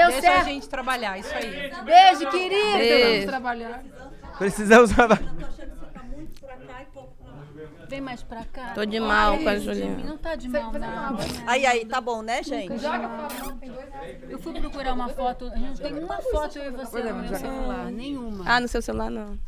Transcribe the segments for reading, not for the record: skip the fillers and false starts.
Deixa a gente trabalhar, isso aí. Beijo, querido. Precisamos trabalhar. Precisamos trabalhar. Vem mais pra cá. Tô de mal com a Juliana. Não tá de mal nada. Aí, tá bom, né, gente? Eu fui procurar uma foto. A gente tem uma foto eu e você no meu celular. Nenhuma. Ah, no seu celular não.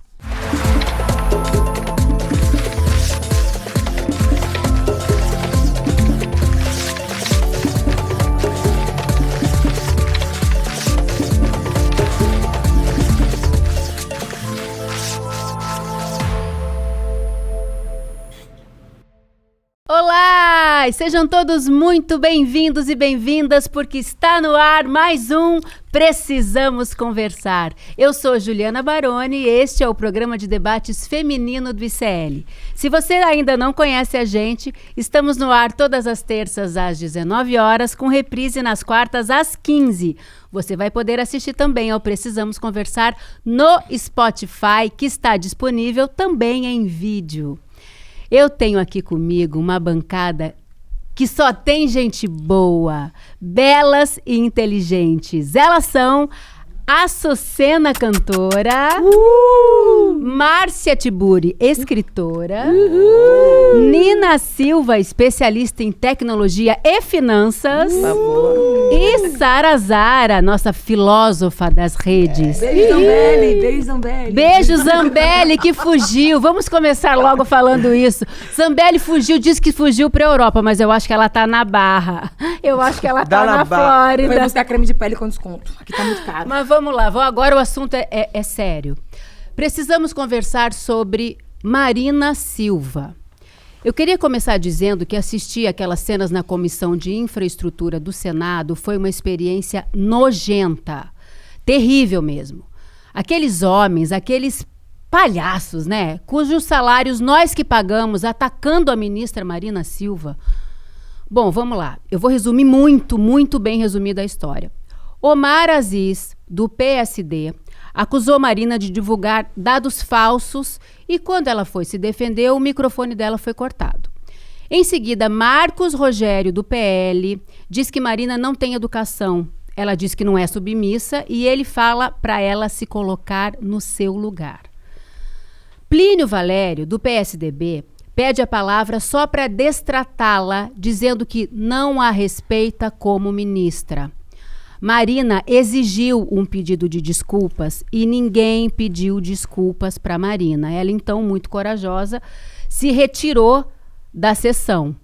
Olá! Sejam todos muito bem-vindos e bem-vindas, porque está no ar mais um Precisamos Conversar. Eu sou Juliana Baroni e este é o programa de debates feminino do ICL. Se você ainda não conhece a gente, estamos no ar todas as terças às 19 horas, com reprise nas quartas às 15. Você vai poder assistir também ao Precisamos Conversar no Spotify, que está disponível também em vídeo. Eu tenho aqui comigo uma bancada que só tem gente boa, belas e inteligentes. Elas são a Açucena, cantora, Márcia Tiburi, escritora, Nina Silva, especialista em tecnologia e finanças, e Sara Zara, nossa filósofa das redes. Beijo, Zambelli, beijo, Zambelli. Beijo, Zambelli, que fugiu. Vamos começar logo falando isso. Zambelli fugiu, disse que fugiu pra Europa, mas eu acho que ela tá na Barra. Eu acho que ela tá na Flórida. Foi buscar creme de pele com desconto. Aqui tá muito caro. Mas vamos lá, agora o assunto é sério. Precisamos conversar sobre Marina Silva. Eu queria começar dizendo que assistir aquelas cenas na Comissão de Infraestrutura do Senado foi uma experiência nojenta. Terrível mesmo. Aqueles homens, aqueles palhaços, né? Cujos salários nós que pagamos, atacando a ministra Marina Silva. Bom, vamos lá. Eu vou resumir muito bem resumida a história. Omar Aziz, do PSD, acusou Marina de divulgar dados falsos e, quando ela foi se defender, o microfone dela foi cortado. Em seguida, Marcos Rogério, do PL, diz que Marina não tem educação. Ela diz que não é submissa e ele fala para ela se colocar no seu lugar. Plínio Valério, do PSDB, pede a palavra só para destratá-la, dizendo que não a respeita como ministra. Marina exigiu um pedido de desculpas e ninguém pediu desculpas para Marina. Ela, então, muito corajosa, se retirou da sessão.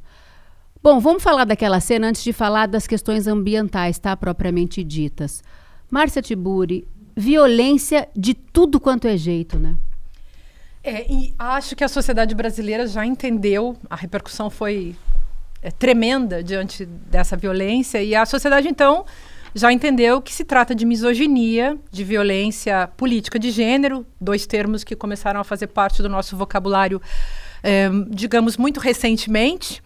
Bom, vamos falar daquela cena antes de falar das questões ambientais, tá? Propriamente ditas. Márcia Tiburi, violência de tudo quanto é jeito, né? E acho que a sociedade brasileira já entendeu, a repercussão foi tremenda diante dessa violência, e a sociedade, então, já entendeu que se trata de misoginia, de violência política de gênero, dois termos que começaram a fazer parte do nosso vocabulário, digamos, muito recentemente.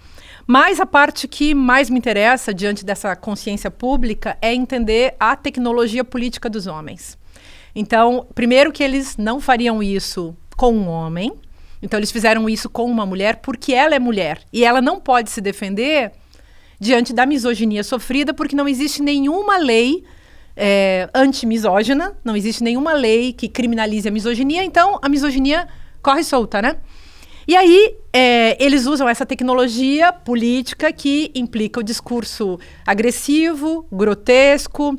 Mas a parte que mais me interessa, diante dessa consciência pública, é entender a tecnologia política dos homens. Então, primeiro que eles não fariam isso com um homem, então eles fizeram isso com uma mulher porque ela é mulher, e ela não pode se defender diante da misoginia sofrida, porque não existe nenhuma lei antimisógina, não existe nenhuma lei que criminalize a misoginia, então a misoginia corre solta, né? E aí, eles usam essa tecnologia política que implica o discurso agressivo, grotesco,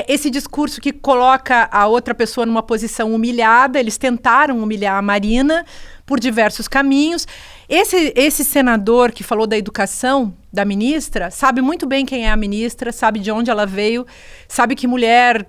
esse discurso que coloca a outra pessoa numa posição humilhada. Eles tentaram humilhar a Marina por diversos caminhos. Esse senador que falou da educação da ministra sabe muito bem quem é a ministra, sabe de onde ela veio, sabe que mulher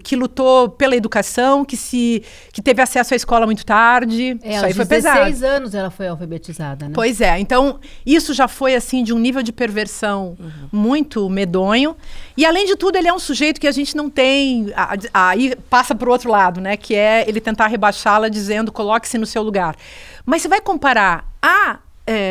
que lutou pela educação, que teve acesso à escola muito tarde. Isso aí foi pesado. Aos 16 anos ela foi alfabetizada, né? Pois é. Então, isso já foi, assim, de um nível de perversão muito medonho. E, além de tudo, ele é um sujeito que a gente não tem... Aí passa para o outro lado, né? Que é ele tentar rebaixá-la dizendo, coloque-se no seu lugar. Mas você vai comparar a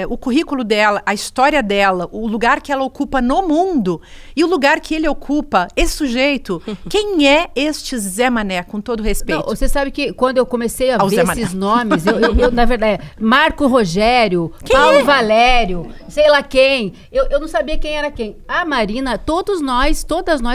o currículo dela, a história dela, o lugar que ela ocupa no mundo e o lugar que ele ocupa, esse sujeito, quem é este Zé Mané, com todo respeito? Não, você sabe que quando eu comecei a ver esses nomes, eu na verdade, Marco Rogério, Paulo Valério, sei lá quem, eu não sabia quem era quem. A Marina, todas nós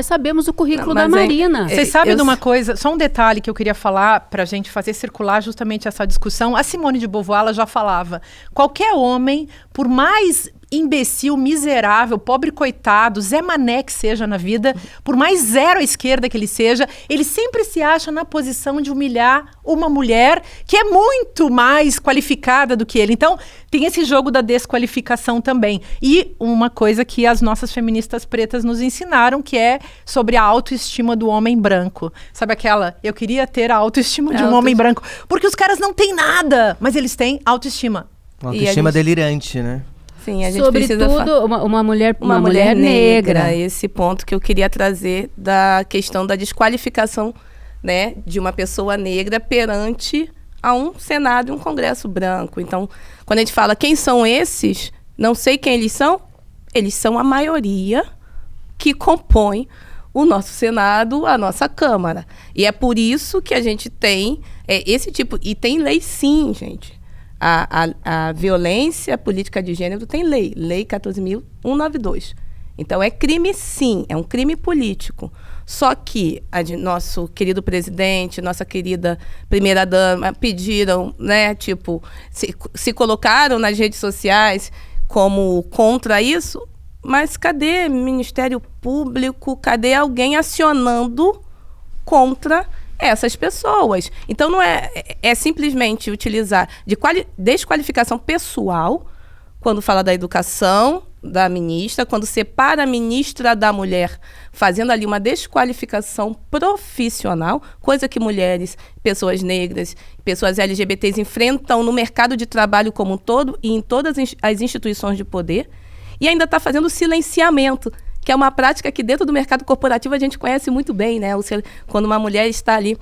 sabemos o currículo da Marina. Vocês sabem de uma coisa, só um detalhe que eu queria falar pra gente fazer circular justamente essa discussão. A Simone de Beauvoir, ela já falava, qualquer homem, por mais imbecil, miserável, pobre coitado, Zé Mané que seja na vida, por mais zero à esquerda que ele seja, ele sempre se acha na posição de humilhar uma mulher que é muito mais qualificada do que ele. Então, tem esse jogo da desqualificação também. E uma coisa que as nossas feministas pretas nos ensinaram, que é sobre a autoestima do homem branco. Sabe aquela, eu queria ter a autoestima de um homem branco, porque os caras não têm nada, mas eles têm autoestima. Uma autoestima delirante, né? Sim, a gente Sobretudo precisa uma mulher negra. Esse ponto que eu queria trazer da questão da desqualificação, né, de uma pessoa negra perante a um Senado e um Congresso branco. Então, quando a gente fala quem são esses, não sei quem eles são a maioria que compõe o nosso Senado, a nossa Câmara. E é por isso que a gente tem esse tipo... E tem lei sim, gente. A violência política de gênero tem lei 14.192. Então, é crime sim, é um crime político. Só que nosso querido presidente, nossa querida primeira-dama pediram, né, tipo, se colocaram nas redes sociais como contra isso, mas cadê Ministério Público, cadê alguém acionando contra essas pessoas? Então, não é simplesmente utilizar de desqualificação pessoal, quando fala da educação da ministra, quando separa a ministra da mulher, fazendo ali uma desqualificação profissional, coisa que mulheres, pessoas negras, pessoas LGBTs enfrentam no mercado de trabalho como um todo e em todas as instituições de poder, e ainda está fazendo silenciamento, que é uma prática que dentro do mercado corporativo a gente conhece muito bem, né? Quando uma mulher está ali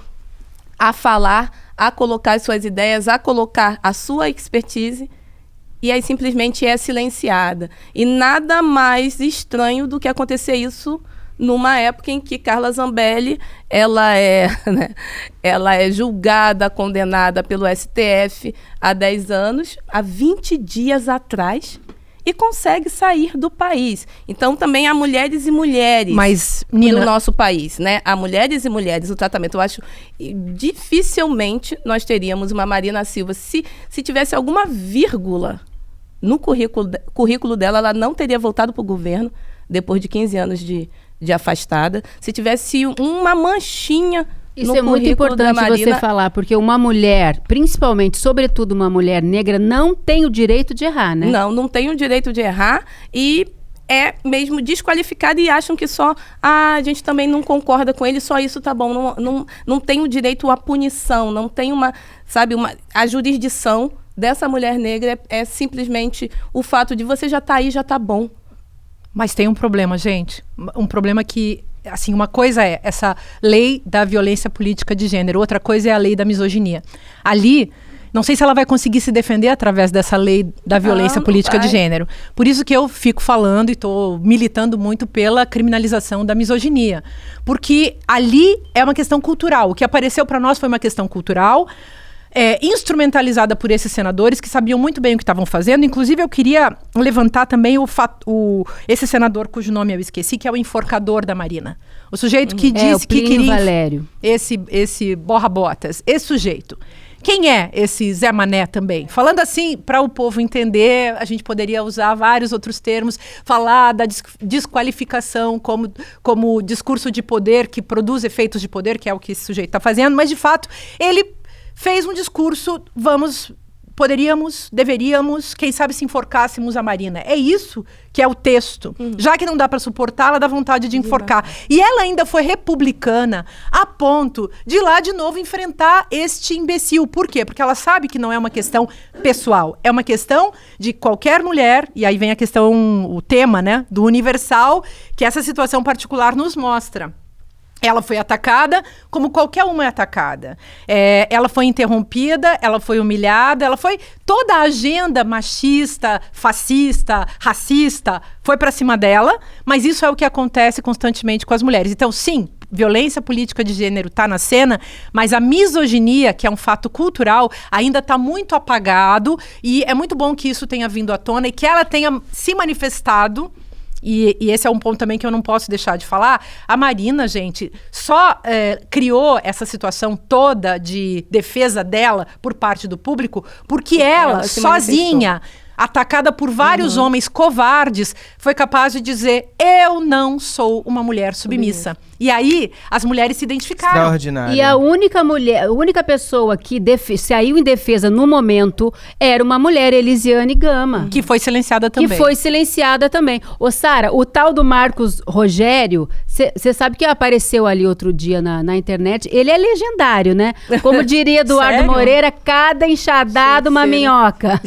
a falar, a colocar as suas ideias, a colocar a sua expertise, e aí simplesmente é silenciada. E nada mais estranho do que acontecer isso numa época em que Carla Zambelli, ela é julgada, condenada pelo STF há 10 anos, há 20 dias atrás, e consegue sair do país. Então, também há mulheres e mulheres no nosso país, né? Há mulheres e mulheres no tratamento. Eu acho que dificilmente nós teríamos uma Marina Silva. Se tivesse alguma vírgula no currículo dela, ela não teria voltado para o governo depois de 15 anos de afastada. Se tivesse uma manchinha... Isso é muito importante você falar, porque uma mulher, principalmente, sobretudo uma mulher negra, não tem o direito de errar, né? Não tem o direito de errar e é mesmo desqualificada e acham que só a gente também não concorda com ele, só isso tá bom. Não tem o direito à punição, não tem a jurisdição dessa mulher negra é simplesmente o fato de você já tá aí, já tá bom. Mas tem um problema, gente. Um problema que... Assim, uma coisa é essa lei da violência política de gênero, outra coisa é a lei da misoginia. Ali, não sei se ela vai conseguir se defender através dessa lei da violência política de gênero. Por isso que eu fico falando e estou militando muito pela criminalização da misoginia. Porque ali é uma questão cultural. O que apareceu para nós foi uma questão cultural, instrumentalizada por esses senadores que sabiam muito bem o que estavam fazendo. Inclusive, eu queria levantar também esse senador cujo nome eu esqueci, que é o enforcador da Marina. O sujeito que disse que queria... Valério. Esse borra-botas. Esse sujeito. Quem é esse Zé Mané também? Falando assim, para o povo entender, a gente poderia usar vários outros termos, falar da desqualificação como discurso de poder que produz efeitos de poder, que é o que esse sujeito está fazendo, mas, de fato, ele fez um discurso, deveríamos, quem sabe se enforcássemos a Marina. É isso que é o texto. Já que não dá para suportar, ela dá vontade de enforcar. E ela ainda foi republicana a ponto de ir lá de novo enfrentar este imbecil. Por quê? Porque ela sabe que não é uma questão pessoal. É uma questão de qualquer mulher, e aí vem a questão, o tema, né, do universal, que essa situação particular nos mostra. Ela foi atacada como qualquer uma é atacada. Ela foi interrompida, ela foi humilhada, ela foi... Toda a agenda machista, fascista, racista foi para cima dela, mas isso é o que acontece constantemente com as mulheres. Então, sim, violência política de gênero está na cena, mas a misoginia, que é um fato cultural, ainda está muito apagado, e é muito bom que isso tenha vindo à tona e que ela tenha se manifestado. E esse é um ponto também que eu não posso deixar de falar. A Marina, gente, só criou essa situação toda de defesa dela por parte do público porque ela sozinha, atacada por vários homens covardes, foi capaz de dizer: eu não sou uma mulher submissa. E aí, as mulheres se identificaram. Extraordinário. E a única pessoa que saiu em defesa no momento era uma mulher, Elisiane Gama. Que foi silenciada também. Ô, Sara, o tal do Marcos Rogério, você sabe que apareceu ali outro dia na internet, ele é legendário, né? Como diria Eduardo Moreira, cada enxadada uma minhoca.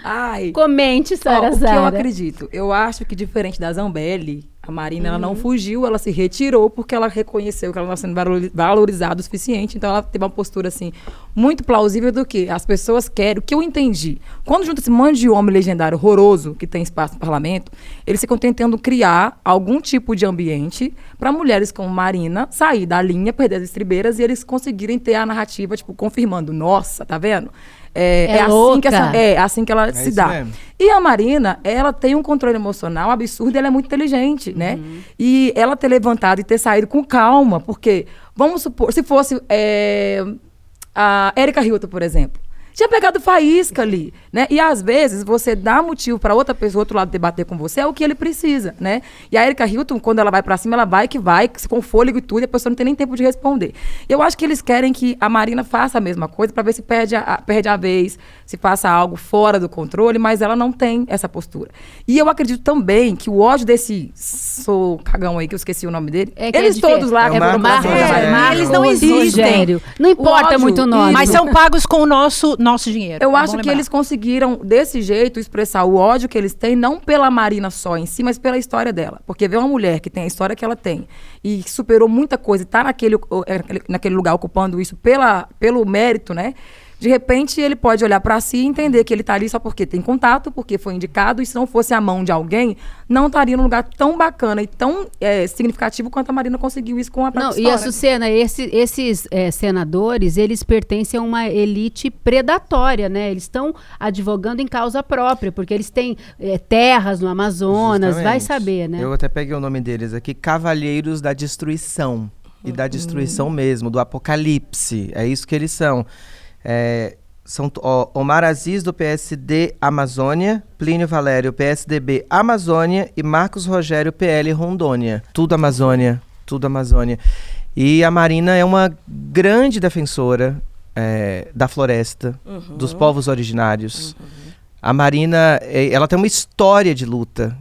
Ai. Comente, Sara O que eu Zara. acredito? Eu acho que, diferente da Zambelli, a Marina ela não fugiu, ela se retirou porque ela reconheceu que ela não estava sendo valorizada o suficiente. Então ela teve uma postura assim muito plausível do que as pessoas querem. O que eu entendi, quando junta esse monte de homem legendário horroroso que tem espaço no parlamento, eles ficam tentando criar algum tipo de ambiente para mulheres como Marina sair da linha, perder as estribeiras e eles conseguirem ter a narrativa, tipo, confirmando: nossa, tá vendo? Assim que ela se dá. Mesmo. E a Marina, ela tem um controle emocional absurdo e ela é muito inteligente, né? E ela ter levantado e ter saído com calma, porque, vamos supor, se fosse a Erika Hilton, por exemplo, tinha pegado faísca ali, né? E às vezes você dá motivo para outra pessoa, outro lado, debater com você, é o que ele precisa, né? E a Erika Hilton, quando ela vai para cima, ela vai, com fôlego e tudo, e a pessoa não tem nem tempo de responder. Eu acho que eles querem que a Marina faça a mesma coisa para ver se perde a vez, se faça algo fora do controle, mas ela não tem essa postura. E eu acredito também que o ódio desse cagão aí, que eu esqueci o nome dele, eles todos lá, eles não existem. Não importa muito o nome. Mas são pagos com o nosso dinheiro. Eu acho que eles conseguiram, desse jeito, expressar o ódio que eles têm, não pela Marina só em si, mas pela história dela. Porque ver uma mulher que tem a história que ela tem e que superou muita coisa e tá naquele lugar ocupando isso pelo mérito, né? De repente, ele pode olhar para si e entender que ele tá ali só porque tem contato, porque foi indicado, e se não fosse a mão de alguém, não estaria num lugar tão bacana e tão significativo quanto a Marina conseguiu isso com a própria história. E a Sucena, esses senadores, eles pertencem a uma elite predatória, né? Eles estão advogando em causa própria, porque eles têm terras no Amazonas, Justamente. vai saber, né? Eu até peguei o nome deles aqui, Cavalheiros da Destruição. E da destruição mesmo, do apocalipse. É isso que eles são. São Omar Aziz, do PSD Amazônia, Plínio Valério, PSDB Amazônia e Marcos Rogério, PL Rondônia. Tudo Amazônia. E a Marina é uma grande defensora da floresta, dos povos originários. A Marina, ela tem uma história de luta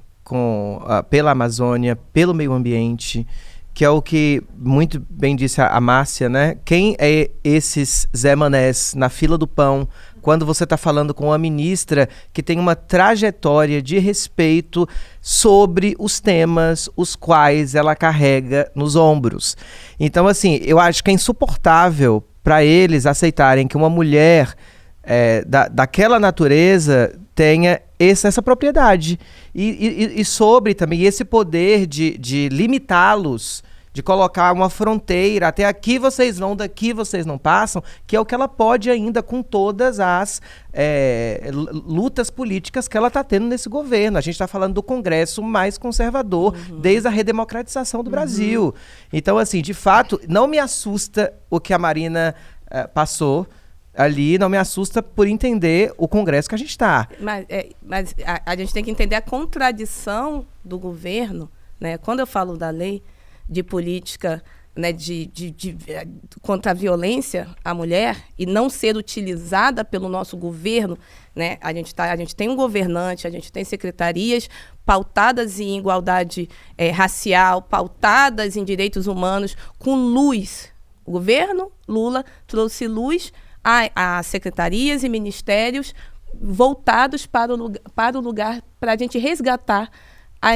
pela Amazônia, pelo meio ambiente, que é o que muito bem disse a Márcia, né? Quem é esses Zé Manés na fila do pão, quando você está falando com uma ministra que tem uma trajetória de respeito sobre os temas os quais ela carrega nos ombros. Então, assim, eu acho que é insuportável para eles aceitarem que uma mulher daquela natureza tenha essa propriedade. E sobre também esse poder de limitá-los, de colocar uma fronteira, até aqui vocês vão, daqui vocês não passam, que é o que ela pode ainda com todas as lutas políticas que ela está tendo nesse governo. A gente está falando do Congresso mais conservador desde a redemocratização do Brasil. Então, assim, de fato, não me assusta o que a Marina passou ali, não me assusta por entender o Congresso que a gente está. Mas a gente tem que entender a contradição do governo, né? Quando eu falo da lei de política, né, contra a violência à mulher e não ser utilizada pelo nosso governo, né? A gente tem um governante, a gente tem secretarias pautadas em igualdade racial, pautadas em direitos humanos, com luz. O governo Lula trouxe luz a secretarias e ministérios voltados para o lugar, para a gente resgatar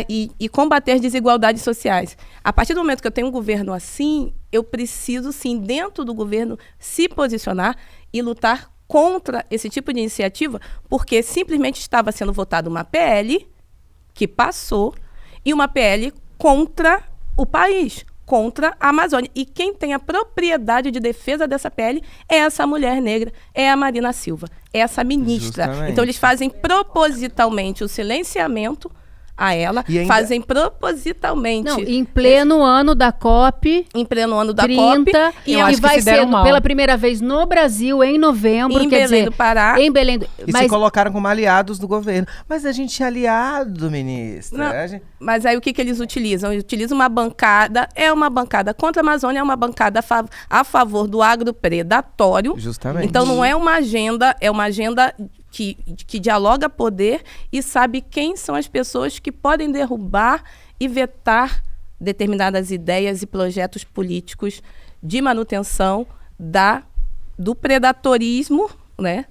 e combater as desigualdades sociais. A partir do momento que eu tenho um governo assim, eu preciso, sim, dentro do governo, se posicionar e lutar contra esse tipo de iniciativa, porque simplesmente estava sendo votada uma PL que passou e uma PL contra o país, contra a Amazônia. E quem tem a propriedade de defesa dessa PL é essa mulher negra, é a Marina Silva, é essa ministra. Justamente. Então, eles fazem propositalmente o silenciamento a ela, E ainda- fazem propositalmente... Não, em pleno ano da COP em pleno ano da 30, COP, e eu acho que vai se deram ser mal. pela primeira vez no Brasil, em novembro, em quer Belém dizer, do Pará. em Belém do... E se colocaram como aliados do governo. Mas a gente é aliado, ministra. Não, A gente- mas aí o que eles utilizam? Eles utilizam uma bancada, é uma bancada contra a Amazônia, é uma bancada a favor do agropredatório. Justamente. Então não é uma agenda, é uma agenda que dialoga poder e sabe quem são as pessoas que podem derrubar e vetar determinadas ideias e projetos políticos de manutenção do predatorismo, né?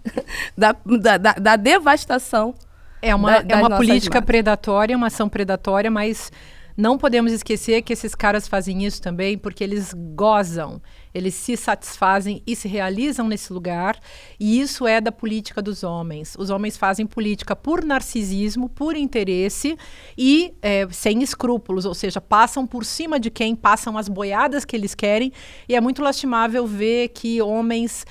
da devastação. É uma das nossas política matas. predatória, uma ação predatória, mas não podemos esquecer que esses caras fazem isso também porque eles gozam, eles se satisfazem e se realizam nesse lugar, e isso é da política dos homens. Os homens fazem política por narcisismo, por interesse e sem escrúpulos, ou seja, passam por cima de quem, passam as boiadas que eles querem, e é muito lastimável ver que homens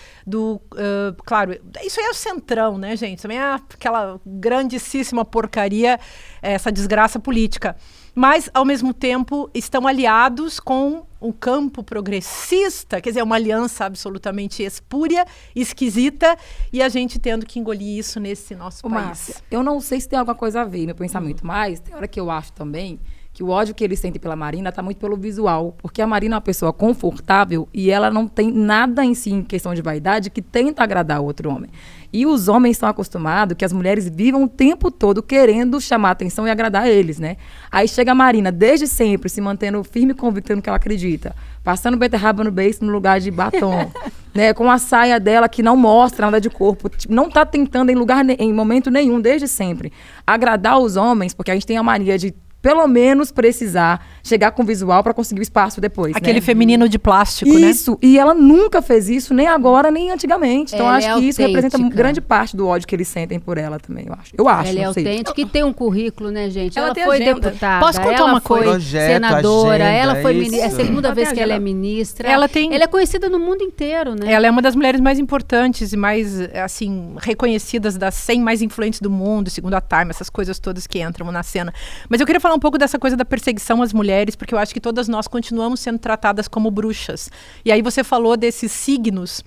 claro, isso aí é o centrão, né, gente? Também é aquela grandíssima porcaria, essa desgraça política. Mas, ao mesmo tempo, estão aliados com o campo progressista, quer dizer, uma aliança absolutamente espúria, esquisita, e a gente tendo que engolir isso nesse nosso Ô, país. Márcia, eu não sei se tem alguma coisa a ver meu pensamento, mas tem hora que eu acho também que o ódio que eles sentem pela Marina tá muito pelo visual, porque a Marina é uma pessoa confortável e ela não tem nada em si, em questão de vaidade, que tenta agradar outro homem. E os homens estão acostumados que as mulheres vivam o tempo todo querendo chamar atenção e agradar eles, né? Aí chega a Marina, desde sempre, se mantendo firme e convicta no que ela acredita, passando beterraba no beiço no lugar de batom, né? Com a saia dela que não mostra nada de corpo, tipo, não tá tentando em momento nenhum, desde sempre, agradar os homens, porque a gente tem a mania de pelo menos precisar chegar com visual para conseguir o espaço depois, Aquele né? feminino de plástico, né? Isso, e ela nunca fez isso, nem agora, nem antigamente. Então, Ela acho é que isso representa autêntica. grande parte do ódio que eles sentem por ela também, eu acho. Eu acho, Ela é não sei. autêntica e tem um currículo, né, gente? Ela Ela tem foi agenda. deputada, Posso contar ela uma foi coisa? Projeto, senadora, agenda, ela foi isso. é a segunda Ela vez tem que ela é agenda. ministra. Ela é conhecida no mundo inteiro, né? Ela é uma das mulheres mais importantes e mais, assim, reconhecidas das 100 mais influentes do mundo, segundo a Time, essas coisas todas que entram na cena. Mas eu queria falar um pouco dessa coisa da perseguição às mulheres, porque eu acho que todas nós continuamos sendo tratadas como bruxas. E aí você falou desses signos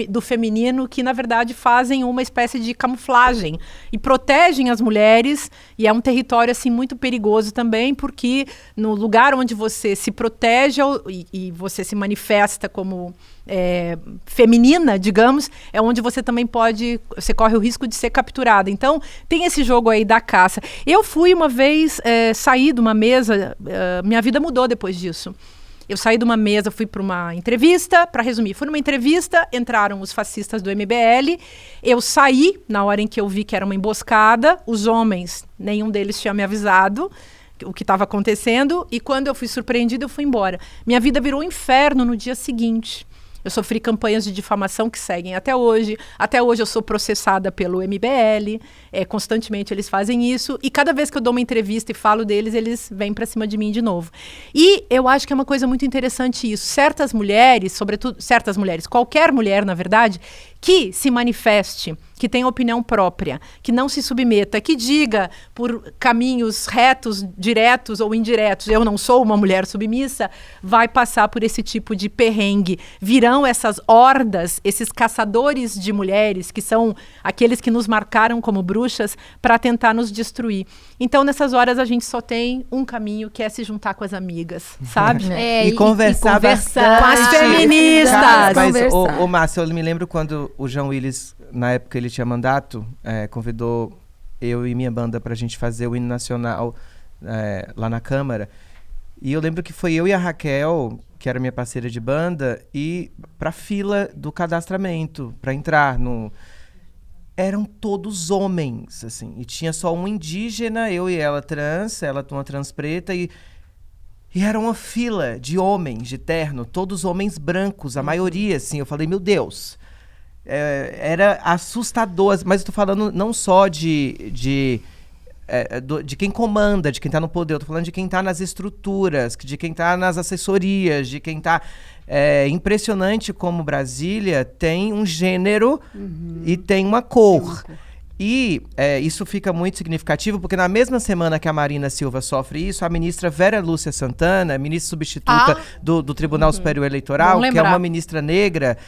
do feminino que, na verdade, fazem uma espécie de camuflagem e protegem as mulheres, e é um território, assim, muito perigoso também, porque no lugar onde você se protege e você se manifesta como feminina, digamos, é onde você também você corre o risco de ser capturada. Então, tem esse jogo aí da caça. Eu fui uma vez sair de uma mesa, minha vida mudou depois disso. Eu saí de uma mesa, fui para uma entrevista, para resumir, fui numa entrevista, entraram os fascistas do MBL, eu saí na hora em que eu vi que era uma emboscada, os homens, nenhum deles tinha me avisado o que estava acontecendo, e quando eu fui surpreendida, eu fui embora. Minha vida virou um inferno no dia seguinte. Eu sofri campanhas de difamação que seguem até hoje. Até hoje eu sou processada pelo MBL. Constantemente eles fazem isso. E cada vez que eu dou uma entrevista e falo deles, eles vêm para cima de mim de novo. E eu acho que é uma coisa muito interessante isso. Certas mulheres, sobretudo certas mulheres, qualquer mulher, na verdade, que se manifeste, que tenha opinião própria, que não se submeta, que diga por caminhos retos, diretos ou indiretos, eu não sou uma mulher submissa, vai passar por esse tipo de perrengue. Virão essas hordas, esses caçadores de mulheres, que são aqueles que nos marcaram como bruxas, para tentar nos destruir. Então, nessas horas, a gente só tem um caminho, que é se juntar com as amigas, sabe? E conversar bastante. com as feministas. Mas, Conversar. ô Márcia, eu me lembro quando o João Willis, na época ele tinha mandato, convidou eu e minha banda pra gente fazer o hino nacional lá na Câmara. E eu lembro que foi eu e a Raquel, que era minha parceira de banda, e pra fila do cadastramento, pra entrar no... eram todos homens, assim. E tinha só um indígena, eu e ela trans, ela uma trans preta, e era uma fila de homens de terno, todos homens brancos, a maioria, assim. Eu falei, meu Deus, era assustador. Mas eu tô falando não só de quem comanda, de quem tá no poder. Eu tô falando de quem tá nas estruturas, de quem tá nas assessorias, de quem tá... impressionante como Brasília tem um gênero e tem uma cor. E isso fica muito significativo, porque na mesma semana que a Marina Silva sofre isso, a ministra Vera Lúcia Santana, ministra substituta do Tribunal Superior Eleitoral, que é uma ministra negra,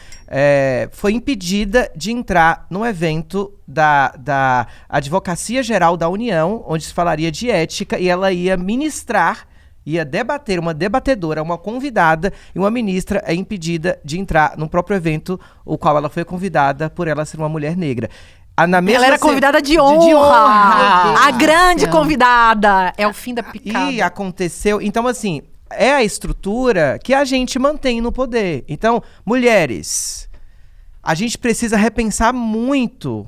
foi impedida de entrar num evento da Advocacia Geral da União, onde se falaria de ética, e ela ia ministrar, ia debater, uma debatedora, uma convidada, e uma ministra é impedida de entrar no próprio evento, o qual ela foi convidada por ela ser uma mulher negra. Ela era convidada de honra. A grande convidada. É o fim da picada. E aconteceu... Então, assim, é a estrutura que a gente mantém no poder. Então, mulheres, a gente precisa repensar muito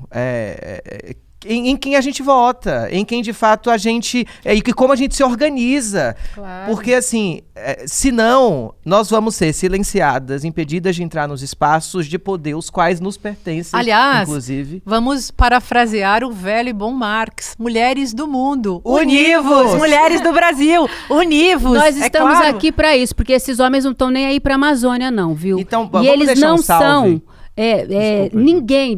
em quem a gente vota, em quem de fato a gente... e como a gente se organiza. Claro. Porque, assim, senão nós vamos ser silenciadas, impedidas de entrar nos espaços de poder, os quais nos pertencem, aliás, inclusive. Vamos parafrasear o velho e bom Marx. Mulheres do mundo, univos! Mulheres do Brasil, univos! Nós estamos aqui para isso, porque esses homens não estão nem aí para a Amazônia, não, viu? Então, e vamos eles deixar não um salve. são... ninguém,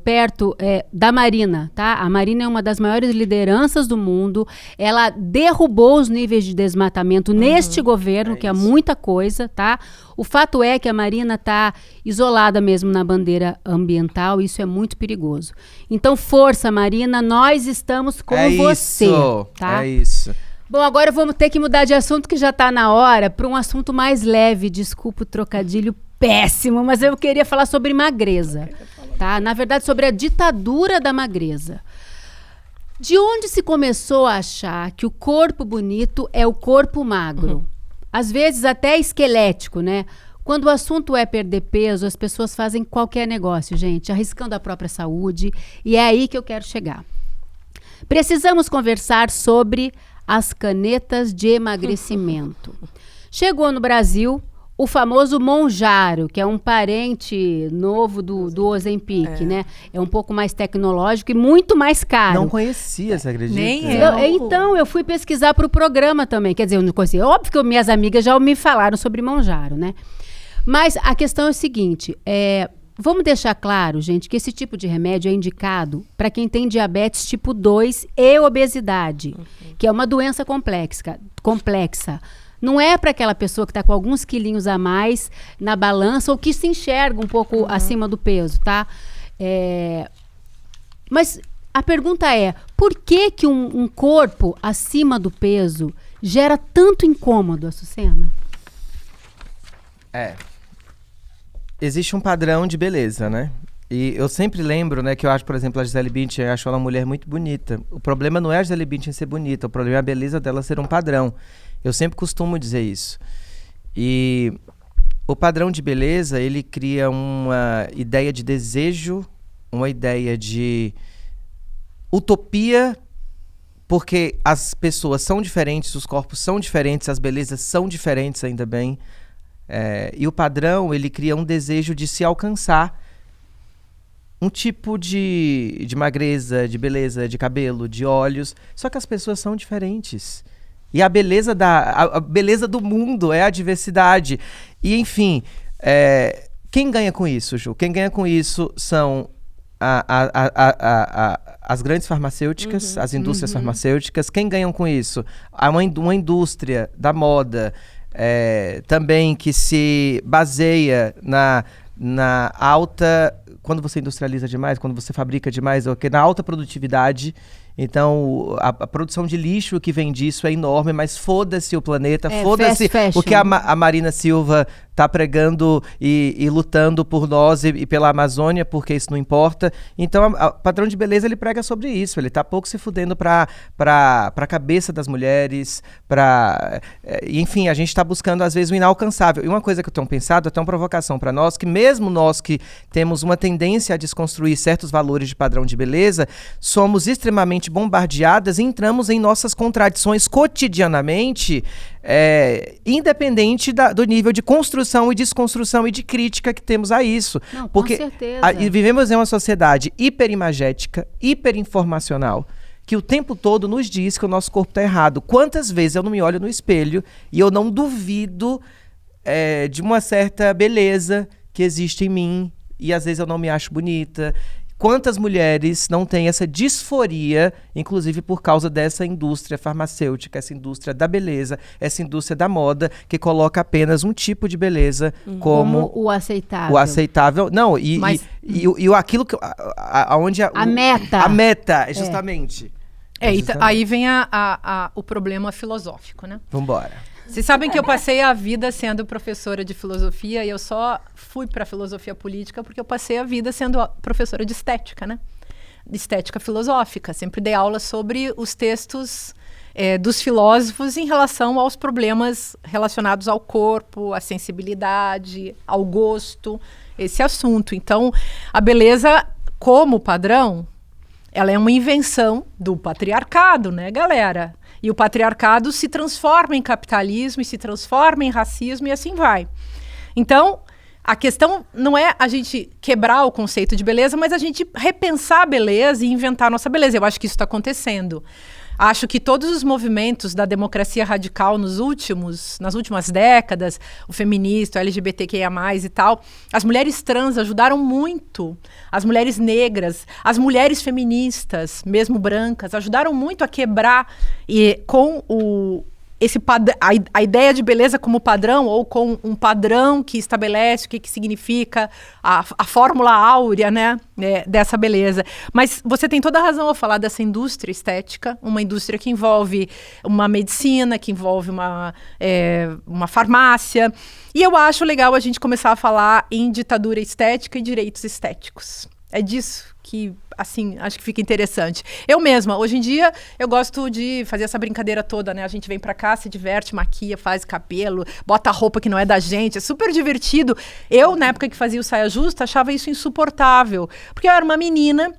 perto da Marina, tá? A Marina é uma das maiores lideranças do mundo. Ela derrubou os níveis de desmatamento neste governo, que é muita coisa, tá? O fato é que a Marina tá isolada mesmo na bandeira ambiental, isso é muito perigoso. Então, força, Marina, nós estamos com você, tá? É isso. Bom, agora vamos ter que mudar de assunto, que já tá na hora, para um assunto mais leve. Desculpa o trocadilho péssimo, mas eu queria falar sobre magreza, tá? Na verdade, sobre a ditadura da magreza. De onde se começou a achar que o corpo bonito é o corpo magro? Às vezes até esquelético, né? Quando o assunto é perder peso, as pessoas fazem qualquer negócio, gente, arriscando a própria saúde, e é aí que eu quero chegar. Precisamos conversar sobre as canetas de emagrecimento. Chegou no Brasil o famoso Mounjaro, que é um parente novo do Ozempic, né? É um pouco mais tecnológico e muito mais caro. Não conhecia, você acredita? Nem eu. Então, eu fui pesquisar para o programa também. Quer dizer, eu não conhecia. Óbvio que minhas amigas já me falaram sobre Mounjaro, né? Mas a questão é o seguinte, vamos deixar claro, gente, que esse tipo de remédio é indicado para quem tem diabetes tipo 2 e obesidade, que é uma doença complexa. Não é para aquela pessoa que está com alguns quilinhos a mais na balança ou que se enxerga um pouco acima do peso, tá? Mas a pergunta é, por que um corpo acima do peso gera tanto incômodo, Açucena? Existe um padrão de beleza, né? E eu sempre lembro, né, que eu acho, por exemplo, a Gisele Bündchen, eu acho ela uma mulher muito bonita. O problema não é a Gisele Bündchen ser bonita, o problema é a beleza dela ser um padrão. Eu sempre costumo dizer isso. E o padrão de beleza, ele cria uma ideia de desejo, uma ideia de utopia, porque as pessoas são diferentes, os corpos são diferentes, as belezas são diferentes, ainda bem. E o padrão, ele cria um desejo de se alcançar um tipo de magreza, de beleza, de cabelo, de olhos. Só que as pessoas são diferentes. E a beleza do mundo é a diversidade. E, enfim, quem ganha com isso, Ju? Quem ganha com isso são as grandes farmacêuticas, as indústrias farmacêuticas. Quem ganham com isso? Uma indústria da moda, também que se baseia na alta... Quando você industrializa demais, quando você fabrica demais, na alta produtividade. Então, a produção de lixo que vem disso é enorme, mas foda-se o planeta, foda-se o que a Marina Silva tá pregando e lutando por nós e pela Amazônia, porque isso não importa. Então, o padrão de beleza, ele prega sobre isso. Ele tá pouco se fudendo pra cabeça das mulheres, enfim, a gente tá buscando, às vezes, o inalcançável. E uma coisa que eu tenho pensado, até uma provocação para nós, que mesmo nós que temos uma tendência a desconstruir certos valores de padrão de beleza, somos extremamente bombardeadas e entramos em nossas contradições cotidianamente, independente do nível de construção e desconstrução e de crítica que temos a isso. Não, porque com certeza. vivemos em uma sociedade hiperimagética, hiperinformacional, que o tempo todo nos diz que o nosso corpo está errado. Quantas vezes eu não me olho no espelho e eu não duvido de uma certa beleza que existe em mim e às vezes eu não me acho bonita. Quantas mulheres não têm essa disforia, inclusive por causa dessa indústria farmacêutica, essa indústria da beleza, essa indústria da moda, que coloca apenas um tipo de beleza como o aceitável. O aceitável. Não, aquilo que. Aonde a meta. A meta, justamente. Aí vem o problema filosófico, né? Vambora. Vocês sabem que eu passei a vida sendo professora de filosofia e eu só fui para filosofia política porque eu passei a vida sendo professora de estética, né? De estética filosófica. Sempre dei aula sobre os textos dos filósofos em relação aos problemas relacionados ao corpo, à sensibilidade, ao gosto, esse assunto. Então, a beleza como padrão, ela é uma invenção do patriarcado, né, galera? E o patriarcado se transforma em capitalismo e se transforma em racismo e assim vai. Então, a questão não é a gente quebrar o conceito de beleza, mas a gente repensar a beleza e inventar a nossa beleza. Eu acho que isso está acontecendo. Acho que todos os movimentos da democracia radical nas últimas décadas, o feminista, o LGBTQIA+, e tal, as mulheres trans ajudaram muito, as mulheres negras, as mulheres feministas, mesmo brancas, ajudaram muito a quebrar com a ideia de beleza como padrão, ou com um padrão que estabelece o que significa a fórmula áurea, né, dessa beleza. Mas você tem toda a razão ao falar dessa indústria estética, uma indústria que envolve uma medicina, que envolve uma farmácia. E eu acho legal a gente começar a falar em ditadura estética e direitos estéticos. É disso que, assim, acho que fica interessante. Eu mesma, hoje em dia, eu gosto de fazer essa brincadeira toda, né? A gente vem pra cá, se diverte, maquia, faz cabelo, bota roupa que não é da gente, é super divertido. Eu, na época que fazia o Saia Justa, achava isso insuportável, porque eu era uma menina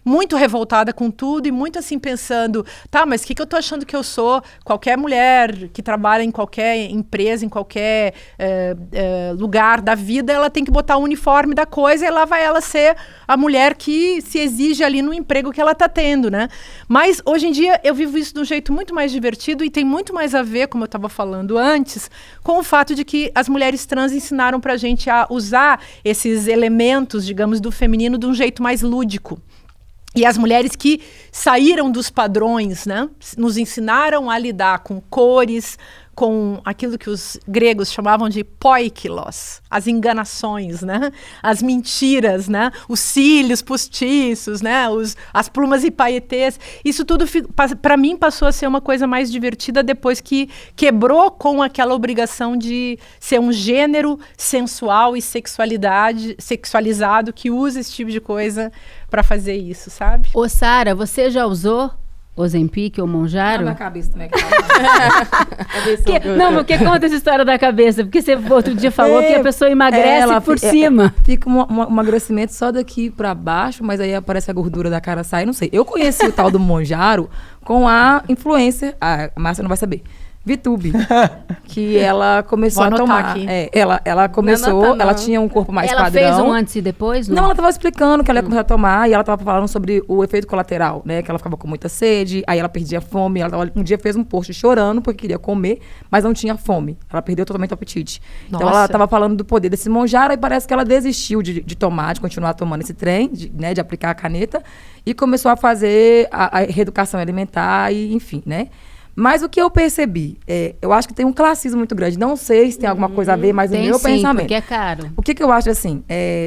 muito revoltada com tudo e muito assim pensando, tá, mas o que eu tô achando que eu sou? Qualquer mulher que trabalha em qualquer empresa, em qualquer lugar da vida, ela tem que botar o uniforme da coisa e lá vai ela ser a mulher que se exige ali no emprego que ela tá tendo, né? Mas hoje em dia eu vivo isso de um jeito muito mais divertido e tem muito mais a ver, como eu estava falando antes, com o fato de que as mulheres trans ensinaram pra gente a usar esses elementos, digamos, do feminino de um jeito mais lúdico. E as mulheres que saíram dos padrões, né, nos ensinaram a lidar com cores, com aquilo que os gregos chamavam de poikilos, as enganações, né, as mentiras, né, os cílios postiços, né, as plumas e paetês. Isso tudo, para mim, passou a ser uma coisa mais divertida depois que quebrou com aquela obrigação de ser um gênero sensual e sexualizado que usa esse tipo de coisa para fazer isso, sabe? Ô, Sara, você já usou Ozempic ou Mounjaro? Na cabeça também. Não, porque conta essa história da cabeça, porque você outro dia falou que a pessoa emagrece por cima. Fica um emagrecimento só daqui pra baixo, mas aí aparece a gordura da cara, sai, não sei. Eu conheci o tal do Mounjaro com a influencer, a Márcia não vai saber, VTube, que ela começou a tomar. Aqui. Ela começou, ela tinha um corpo mais padrão. Ela fez um antes e depois? Não, ela estava explicando que ela ia começar a tomar e ela estava falando sobre o efeito colateral, né? Que ela ficava com muita sede, aí ela perdia fome. Um dia fez um post chorando porque queria comer, mas não tinha fome. Ela perdeu totalmente o apetite. Nossa. Então ela estava falando do poder desse Mounjaro e parece que ela desistiu de tomar, de continuar tomando esse trem, de aplicar a caneta e começou a fazer a reeducação alimentar e enfim, né? Mas o que eu percebi, eu acho que tem um classismo muito grande. Não sei se tem alguma coisa a ver, mas Tem o meu sim, pensamento. porque é caro. O que eu acho assim,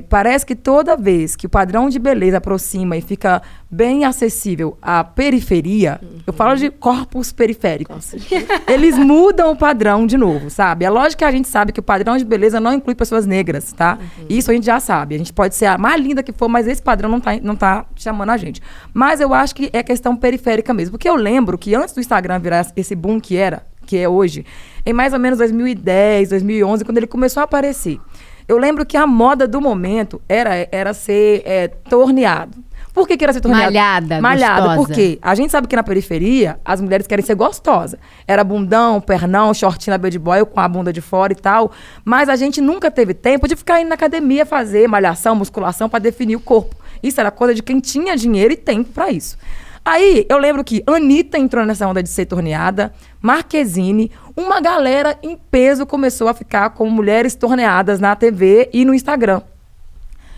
parece que toda vez que o padrão de beleza aproxima e fica bem acessível à periferia, eu falo de corpos periféricos, eles mudam o padrão de novo, sabe? É lógico que a gente sabe que o padrão de beleza não inclui pessoas negras, tá? Isso a gente já sabe. A gente pode ser a mais linda que for, mas esse padrão não tá chamando a gente. Mas eu acho que é questão periférica mesmo. Porque eu lembro que antes do Instagram virar esse boom que é hoje, em mais ou menos 2010, 2011, quando ele começou a aparecer, eu lembro que a moda do momento era ser torneado. Por que era ser torneado? Malhada. Gostosa. Por quê? A gente sabe que na periferia, as mulheres querem ser gostosas. Era bundão, pernão, shortinho na bad boy, com a bunda de fora e tal. Mas a gente nunca teve tempo de ficar indo na academia fazer malhação, musculação, para definir o corpo. Isso era coisa de quem tinha dinheiro e tempo para isso. Aí, eu lembro que Anitta entrou nessa onda de ser torneada, Marquezine, uma galera em peso começou a ficar com mulheres torneadas na TV e no Instagram.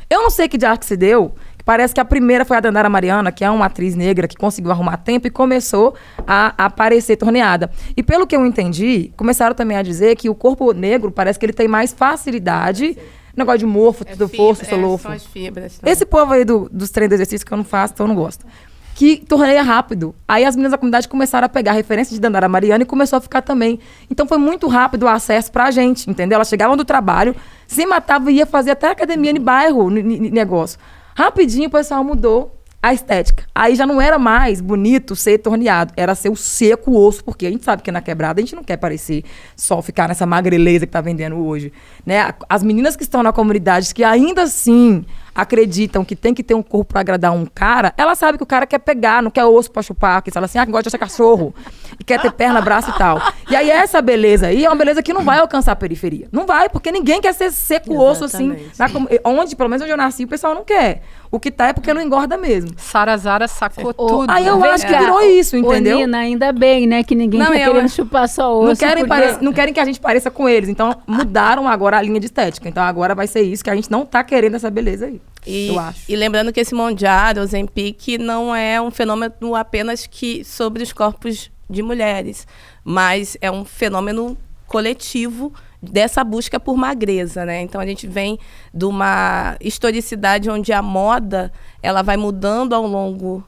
Eu não sei que diabo que se deu, que parece que a primeira foi a Dandara Mariana, que é uma atriz negra que conseguiu arrumar tempo e começou a aparecer torneada. E pelo que eu entendi, começaram também a dizer que o corpo negro parece que ele tem mais facilidade, negócio de morfo, tudo forço, solofo. São as fibras também. Esse povo aí dos treinos de exercício que eu não faço, então eu não gosto. Que torneia rápido. Aí as meninas da comunidade começaram a pegar referência de Dandara Mariana e começou a ficar também. Então foi muito rápido o acesso pra gente, entendeu? Elas chegavam do trabalho, se matavam e ia fazer até academia no bairro, negócio. Rapidinho o pessoal mudou a estética. Aí já não era mais bonito ser torneado, era ser o seco osso, porque a gente sabe que na quebrada a gente não quer parecer só ficar nessa magreleza que tá vendendo hoje, né? As meninas que estão na comunidade, que ainda assim acreditam que tem que ter um corpo para agradar um cara, ela sabe que o cara quer pegar, não quer osso para chupar, que fala assim, gosta de ser cachorro, e quer ter perna, braço e tal. E aí essa beleza aí é uma beleza que não vai alcançar a periferia. Não vai, porque ninguém quer ser seco osso assim. Onde, pelo menos onde eu nasci, o pessoal não quer. O que tá é porque não engorda mesmo. Sara Zara sacou tudo. Aí eu acho que virou isso, entendeu? Ô, Nina, ainda bem, né, que ninguém tá querendo chupar só osso. Não querem que a gente pareça com eles. Então, mudaram agora a linha de estética. Então, agora vai ser isso, que a gente não tá querendo essa beleza aí. Eu acho. E lembrando que esse Mondial, o Ozempic, não é um fenômeno apenas sobre os corpos de mulheres, mas é um fenômeno coletivo dessa busca por magreza, né? Então a gente vem de uma historicidade onde a moda ela vai mudando ao longo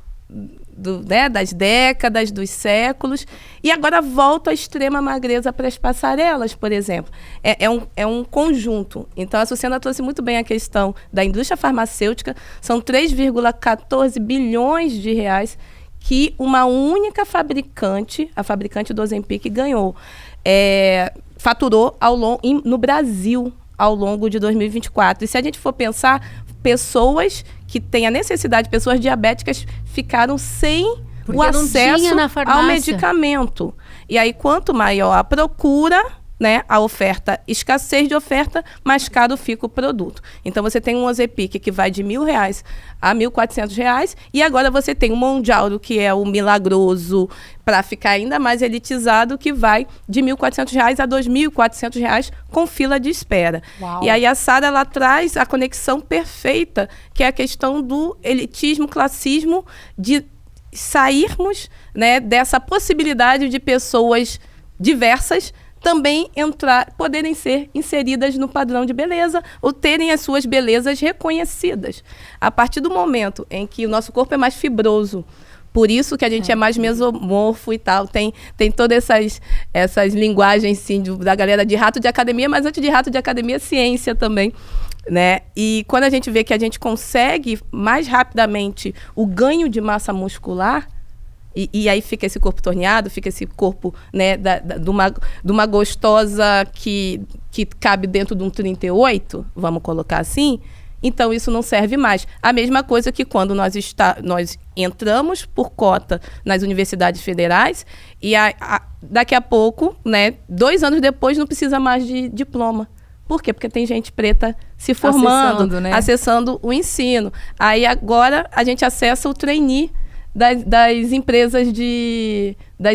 das décadas, dos séculos, e agora volta a extrema magreza para as passarelas, por exemplo. É um conjunto. Então a Sucena trouxe muito bem a questão da indústria farmacêutica, são 3,14 bilhões de reais que uma única fabricante, a fabricante do Ozempic, ganhou. Faturou no Brasil ao longo de 2024. E se a gente for pensar, pessoas que têm a necessidade, pessoas diabéticas, ficaram sem o acesso ao medicamento. E aí, quanto maior a procura, né, a oferta, escassez de oferta, mais caro fica o produto. Então, você tem um Ozempic que vai de R$1.000 a R$1.400, e agora você tem o Mondial, que é o milagroso, para ficar ainda mais elitizado, que vai de R$1.400 a R$2.400 com fila de espera. Uau. E aí a Sara, ela traz a conexão perfeita, que é a questão do elitismo, classismo, de sairmos, né, dessa possibilidade de pessoas diversas também poderem ser inseridas no padrão de beleza ou terem as suas belezas reconhecidas. A partir do momento em que o nosso corpo é mais fibroso, por isso que a gente é mais mesomorfo e tal, tem todas essas linguagens, sim, da galera de rato de academia, mas antes de rato de academia, ciência também, né? E quando a gente vê que a gente consegue mais rapidamente o ganho de massa muscular, e aí fica esse corpo torneado, fica esse corpo, né, de uma gostosa que cabe dentro de um 38, vamos colocar assim, então isso não serve mais. A mesma coisa que quando nós entramos por cota nas universidades federais e daqui a pouco, né, 2 anos depois, não precisa mais de diploma. Por quê? Porque tem gente preta se formando, acessando o ensino. Aí agora a gente acessa o trainee das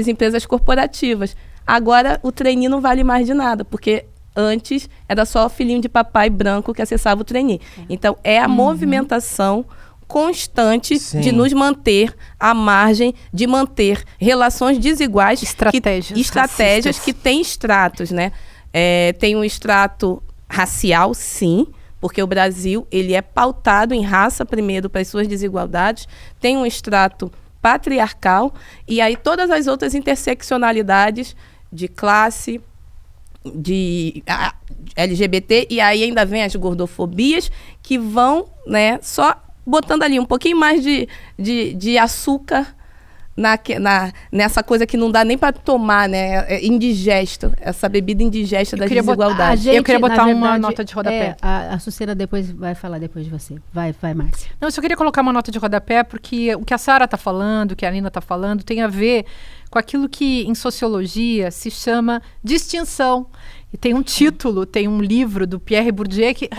empresas corporativas. Agora o trainee não vale mais de nada, porque antes era só filhinho de papai branco que acessava o trainee. Então é a movimentação constante Sim. de nos manter à margem, de manter relações desiguais. Estratégias racistas. Que têm estratos, né? Tem um extrato racial, sim, porque o Brasil ele é pautado em raça primeiro para as suas desigualdades. Tem um extrato patriarcal e aí todas as outras interseccionalidades de classe, de LGBT, e aí ainda vem as gordofobias que vão, né, só botando ali um pouquinho mais de açúcar nessa coisa que não dá nem para tomar, né? É indigesto, essa bebida indigesta das desigualdades. Eu queria botar uma nota de rodapé. A Sucena depois vai falar depois de você. Vai, Márcia. Não, eu só queria colocar uma nota de rodapé, porque o que a Sara está falando, o que a Nina está falando, tem a ver com aquilo que em sociologia se chama distinção. E tem um título, tem um livro do Pierre Bourdieu que...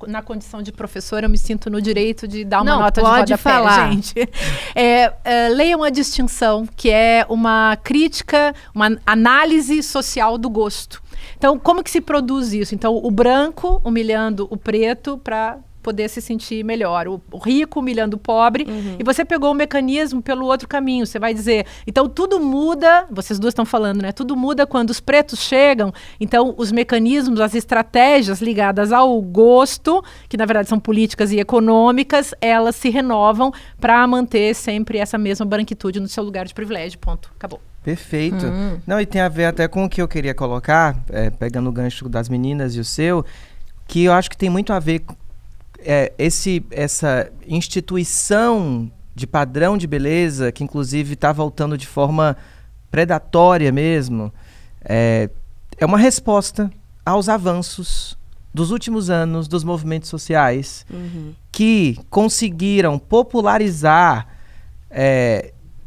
na condição de professora, eu me sinto no direito de dar uma nota de rodapé, falar. gente. Leiam A Distinção, que é uma crítica, uma análise social do gosto. Então, como que se produz isso? Então, o branco humilhando o preto para poder se sentir melhor, o rico humilhando o pobre, e você pegou o mecanismo pelo outro caminho, você vai dizer, então tudo muda, vocês duas estão falando, né? Tudo muda quando os pretos chegam, então os mecanismos, as estratégias ligadas ao gosto, que na verdade são políticas e econômicas, elas se renovam para manter sempre essa mesma branquitude no seu lugar de privilégio, ponto, acabou. Perfeito. Não, e tem a ver até com o que eu queria colocar, pegando o gancho das meninas e o seu, que eu acho que tem muito a ver com essa instituição de padrão de beleza, que inclusive está voltando de forma predatória mesmo, é uma resposta aos avanços dos últimos anos dos movimentos sociais, que conseguiram popularizar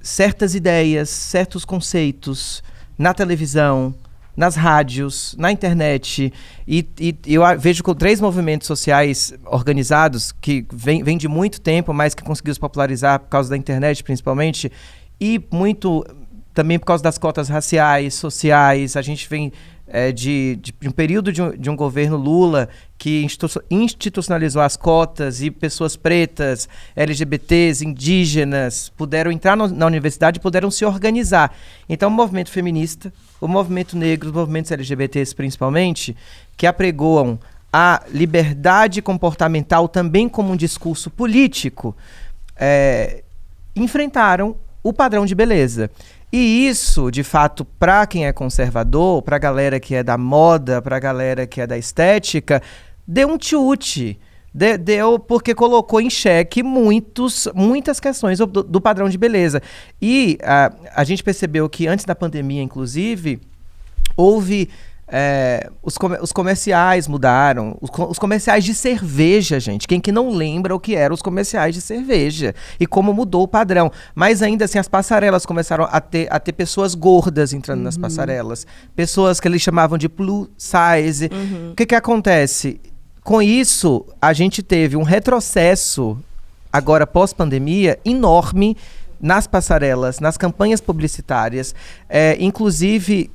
certas ideias, certos conceitos na televisão, nas rádios, na internet, e eu vejo com 3 movimentos sociais organizados que vêm de muito tempo, mas que conseguiu se popularizar por causa da internet principalmente, e muito também por causa das cotas raciais, sociais. A gente vem de um período de um governo Lula que institucionalizou as cotas, e pessoas pretas, LGBTs, indígenas puderam entrar na universidade e puderam se organizar. Então o movimento feminista, o movimento negro, os movimentos LGBTs principalmente, que apregoam a liberdade comportamental também como um discurso político, enfrentaram o padrão de beleza. E isso, de fato, para quem é conservador, para a galera que é da moda, para a galera que é da estética, deu um tilt. Deu porque colocou em xeque muitas questões do padrão de beleza. E a gente percebeu que antes da pandemia, inclusive, houve... os comerciais mudaram, os comerciais de cerveja, gente. Quem que não lembra o que eram os comerciais de cerveja e como mudou o padrão? Mas ainda assim as passarelas começaram a ter pessoas gordas entrando nas passarelas, pessoas que eles chamavam de plus size. O que acontece? Com isso, a gente teve um retrocesso, agora pós-pandemia, enorme nas passarelas, nas campanhas publicitárias. Inclusive,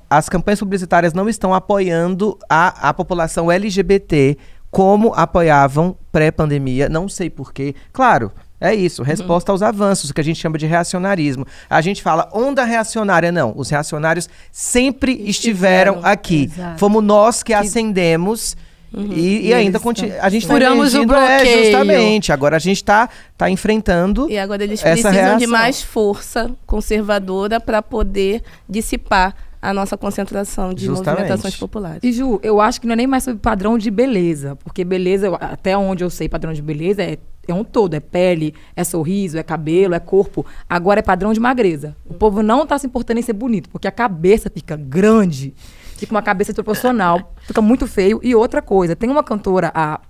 as campanhas publicitárias não estão apoiando a população LGBT como apoiavam pré-pandemia. Não sei porquê. Claro, é isso, resposta aos avanços, o que a gente chama de reacionarismo. A gente fala onda reacionária, não. Os reacionários sempre estiveram aqui. Exato. Fomos nós que ascendemos. E ainda a gente está furamos o bloqueio. Justamente. Agora a gente está enfrentando. E agora eles essa precisam reação de mais força conservadora para poder dissipar a nossa concentração de movimentações populares. E Ju, eu acho que não é nem mais sobre padrão de beleza, porque beleza, até onde eu sei, padrão de beleza é um todo, é pele, é sorriso, é cabelo, é corpo. Agora é padrão de magreza. O povo não está se importando em ser bonito, porque a cabeça fica grande, fica uma cabeça desproporcional, fica muito feio. E outra coisa, tem uma cantora, a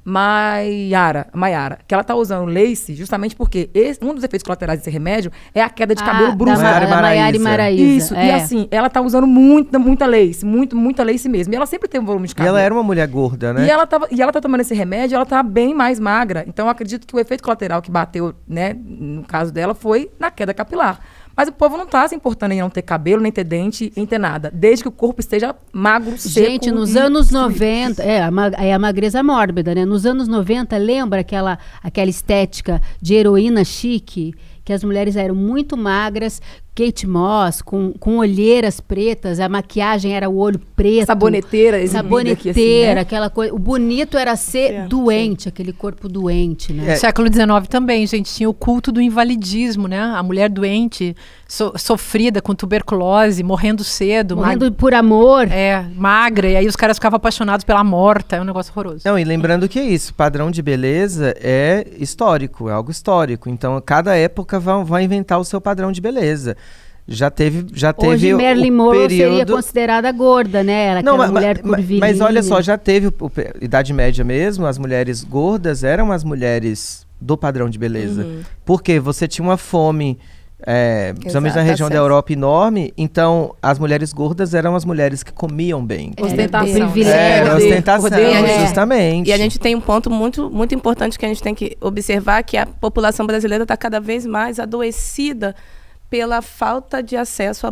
Maiara, que ela tá usando lace justamente porque um dos efeitos colaterais desse remédio é a queda de cabelo brusco. Maiara Maraíza. Isso, e assim, ela tá usando muita lace, muita lace mesmo. E ela sempre tem um volume de E cabelo. ela era uma mulher gorda, né? E ela tá tomando esse remédio, ela tá bem mais magra. Então, eu acredito que o efeito colateral que bateu, né, no caso dela, foi na queda capilar. Mas o povo não tá se importando em não ter cabelo, nem ter dente, em ter nada. Desde que o corpo esteja magro, seco. Gente, nos anos 90, é a magreza mórbida, né? Nos anos 90, lembra aquela estética de heroína chique? Que as mulheres eram muito magras, Kate Moss, com olheiras pretas, a maquiagem era o olho preto. Saboneteira, aqui, assim, né? Aquela coisa. O bonito era ser doente, aquele corpo doente, né? Século XIX também, gente, tinha o culto do invalidismo, né? A mulher doente, sofrida com tuberculose, morrendo cedo. Morrendo por amor. Magra, e aí os caras ficavam apaixonados pela morta, é um negócio horroroso. Não, e lembrando que é isso, padrão de beleza é histórico, é algo histórico. Então, cada época vai inventar o seu padrão de beleza. Já teve Hoje, Marilyn Monroe seria considerada gorda, né? Ela não, que era mulher curvilínea. Mas olha só, já teve Idade Média mesmo, as mulheres gordas eram as mulheres do padrão de beleza. Porque você tinha uma fome, principalmente na região da Europa, enorme, então as mulheres gordas eram as mulheres que comiam bem. Ostentação. Ostentação, justamente. E a gente tem um ponto muito, muito importante que a gente tem que observar, que a população brasileira está cada vez mais adoecida pela falta de acesso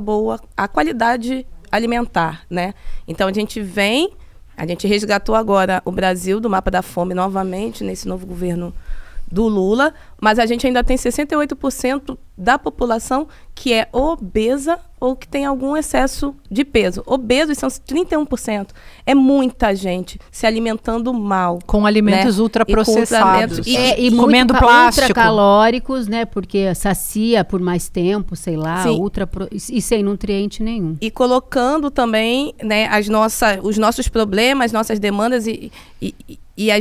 à qualidade alimentar, né? Então a gente resgatou agora o Brasil do mapa da fome novamente nesse novo governo do Lula, mas a gente ainda tem 68% da população que é obesa ou que tem algum excesso de peso. Obesos são 31%. É muita gente se alimentando mal. Com alimentos, né? Ultraprocessados. E comendo plástico. Ultracalóricos, né? Porque sacia por mais tempo, sei lá, e sem nutriente nenhum. E colocando também, né, os nossos problemas, nossas demandas